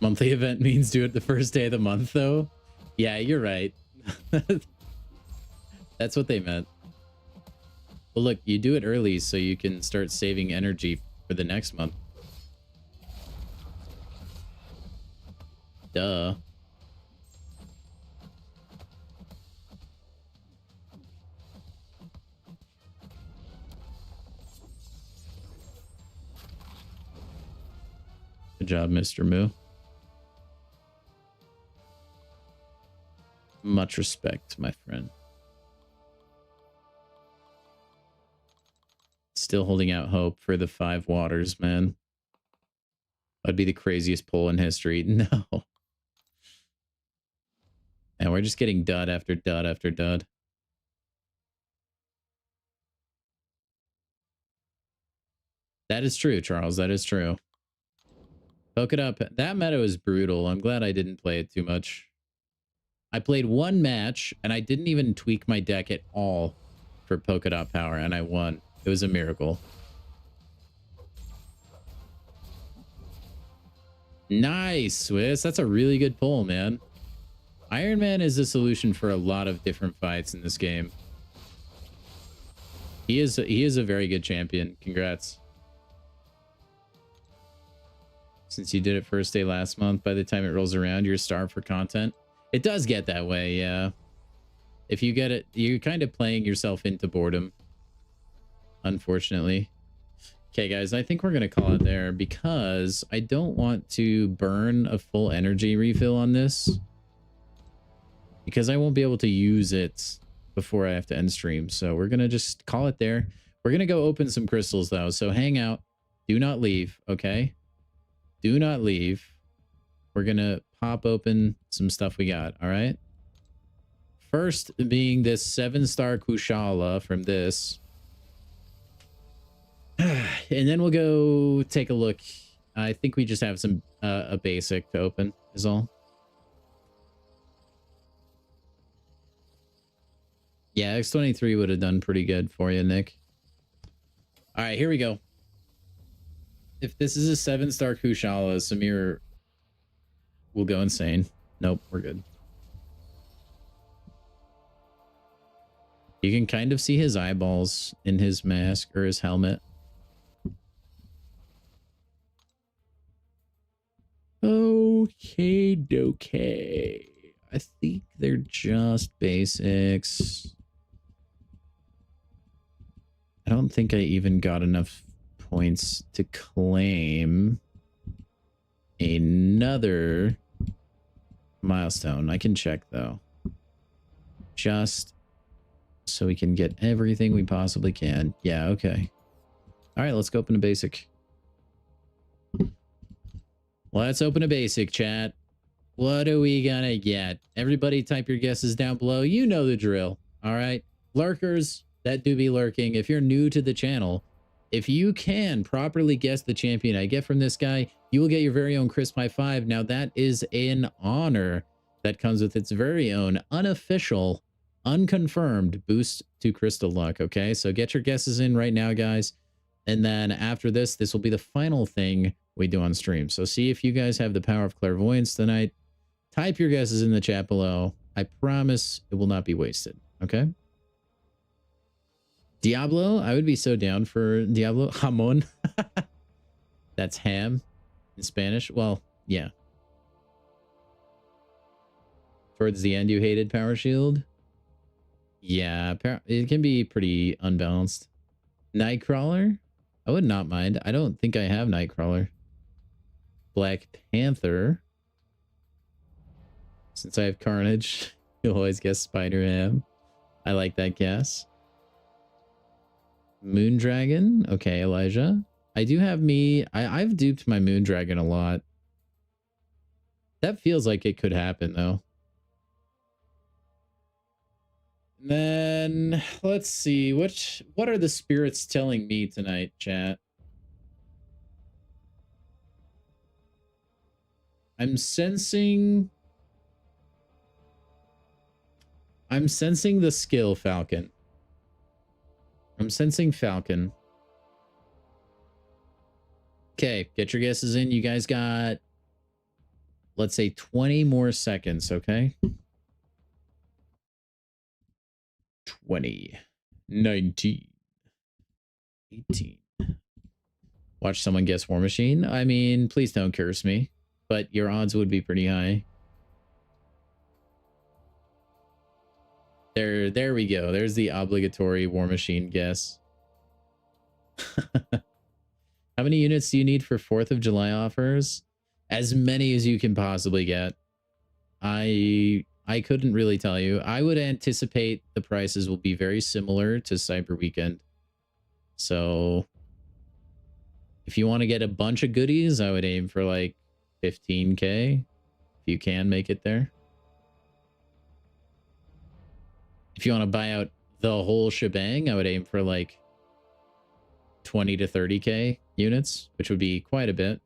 Monthly event means do it the first day of the month, though. Yeah, you're right. That's what they meant. Well, look, you do it early so you can start saving energy for the next month. Duh. Good job, Mr. Moo. Much respect, my friend. Still holding out hope for the 5 waters, man. That'd be the craziest pull in history. No. And we're just getting dud after dud after dud. That is true, Charles. That is true. Poke it up. That meta is brutal. I'm glad I didn't play it too much. I played 1 match, and I didn't even tweak my deck at all for polka dot power, and I won. It was a miracle. Nice, Swiss. That's a really good pull, man. Iron Man is a solution for a lot of different fights in this game. He is a very good champion. Congrats. since you did it first day last month, by the time it rolls around, you're starved for content. It does get that way, yeah. If you get it, you're kind of playing yourself into boredom, unfortunately. Okay, guys, I think we're going to call it there because I don't want to burn a full energy refill on this because I won't be able to use it before I have to end stream. So we're going to just call it there. We're going to go open some crystals, though. So hang out. Do not leave, okay? Do not leave. We're going to pop open some stuff we got, all right? First being this 7-star Kushala from this. And then we'll go take a look. I think we just have some a basic to open is all. Yeah, X23 would have done pretty good for you, Nick. All right, here we go. If this is a 7-star Kushala, Samir will go insane. Nope, we're good. You can kind of see his eyeballs in his mask or his helmet. Okay. I think they're just basics. I don't think I even got enough points to claim another milestone. I can check, though. Just so we can get everything we possibly can. Yeah, okay. All right, let's go open a basic. Let's open a basic, chat. What are we gonna get? Everybody type your guesses down below. You know the drill. All right. Lurkers that do be lurking. If you're new to the channel, if you can properly guess the champion I get from this guy, you will get your very own Crisp High 5. Now that is an honor that comes with its very own unofficial, unconfirmed boost to Crystal Luck. Okay, so get your guesses in right now, guys. And then after this will be the final thing we do on stream. So see if you guys have the power of clairvoyance tonight. Type your guesses in the chat below. I promise it will not be wasted. Okay. Diablo. I would be so down for Diablo. Jamon. That's ham in Spanish. Well, yeah. Towards the end, you hated Power Shield. Yeah, it can be pretty unbalanced. Nightcrawler. I would not mind. I don't think I have Nightcrawler. Black Panther. Since I have Carnage, you'll always guess Spider-Man. I like that guess. Moondragon. Okay, Elijah. I do have me. I've duped my Moondragon a lot. That feels like it could happen, though. And then let's see. What are the spirits telling me tonight, chat? I'm sensing the skill Falcon. I'm sensing Falcon. Okay, get your guesses in. You guys got, let's say, 20 more seconds, okay? 20, 19, 18. Watch someone guess War Machine. I mean, please don't curse me, but your odds would be pretty high. There we go. There's the obligatory War Machine guess. How many units do you need for 4th of July offers? As many as you can possibly get. I couldn't really tell you. I would anticipate the prices will be very similar to Cyber Weekend. So if you want to get a bunch of goodies, I would aim for like 15K if you can make it there. If you want to buy out the whole shebang, I would aim for like 20 to 30K units, which would be quite a bit.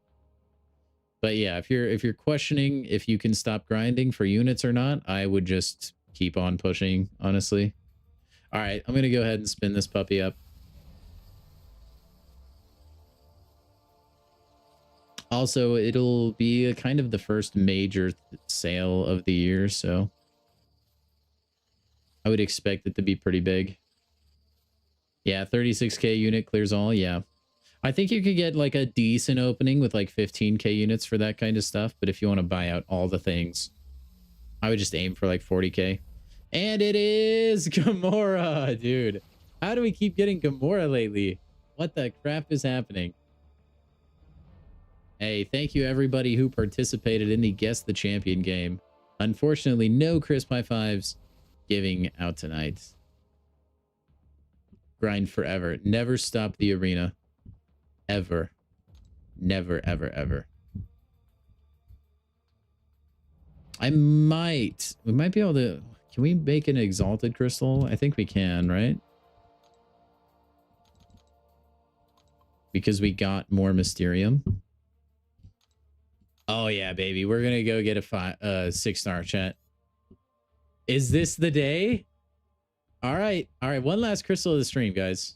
But yeah, if you're questioning if you can stop grinding for units or not, I would just keep on pushing, honestly. All right, I'm going to go ahead and spin this puppy up. Also, it'll be a kind of the first major sale of the year, so I would expect it to be pretty big. Yeah, 36K unit clears all. Yeah. I think you could get like a decent opening with like 15K units for that kind of stuff. But if you want to buy out all the things, I would just aim for like 40K. And it is Gamora, dude. How do we keep getting Gamora lately? What the crap is happening? Hey, thank you everybody who participated in the Guess the Champion game. Unfortunately, no crisp high fives giving out tonight. Grind forever. Never stop the arena. Ever. Never, ever, ever. We might be able to... Can we make an exalted crystal? I think we can, right? Because we got more Mysterium. Oh yeah, baby. We're gonna go get a 6-star chat. Is this the day? All right. All right. One last crystal of the stream, guys.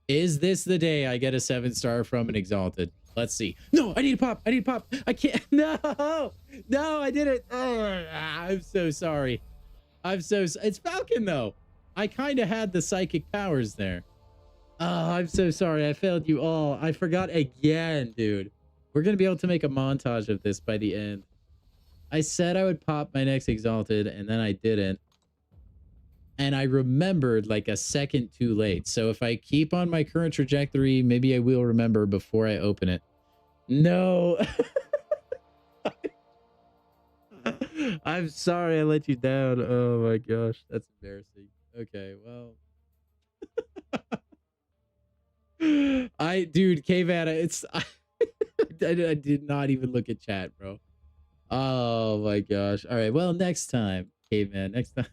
Is this the day I get a 7-star from an exalted? Let's see. No, I need a pop. I need a pop. I can't. No, no, I did it. Oh, I'm so sorry. It's Falcon though. I kind of had the psychic powers there. Oh, I'm so sorry. I failed you all. I forgot again, dude. We're going to be able to make a montage of this by the end. I said I would pop my next exalted and then I didn't. And I remembered like a second too late. So if I keep on my current trajectory, maybe I will remember before I open it. No. I'm sorry I let you down. Oh my gosh. That's embarrassing. Okay, well. Dude, K-Man, I did not even look at chat, bro. Oh my gosh. All right, well, next time, K-Man, next time.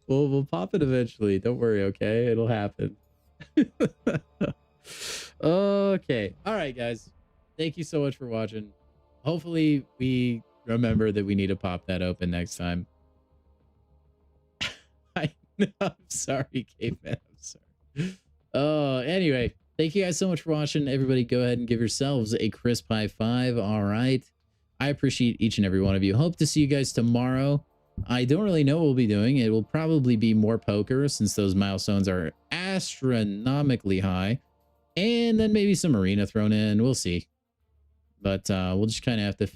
We'll pop it eventually. Don't worry, okay? It'll happen. Okay. All right, guys. Thank you so much for watching. Hopefully we remember that we need to pop that open next time. I'm sorry, K-Man. I'm sorry. Anyway, thank you guys so much for watching. Everybody go ahead and give yourselves a crisp high five. All right. I appreciate each and every one of you. Hope to see you guys tomorrow. I don't really know what we'll be doing. It will probably be more poker since those milestones are astronomically high. And then maybe some arena thrown in. We'll see. But we'll just kind of have to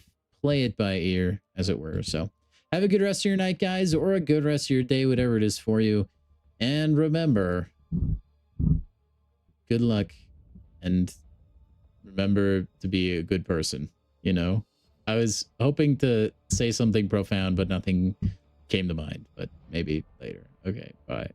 play it by ear, as it were. So have a good rest of your night, guys, or a good rest of your day, whatever it is for you. And remember, good luck. And remember to be a good person, you know? I was hoping to say something profound, but nothing came to mind. But maybe later. Okay, bye.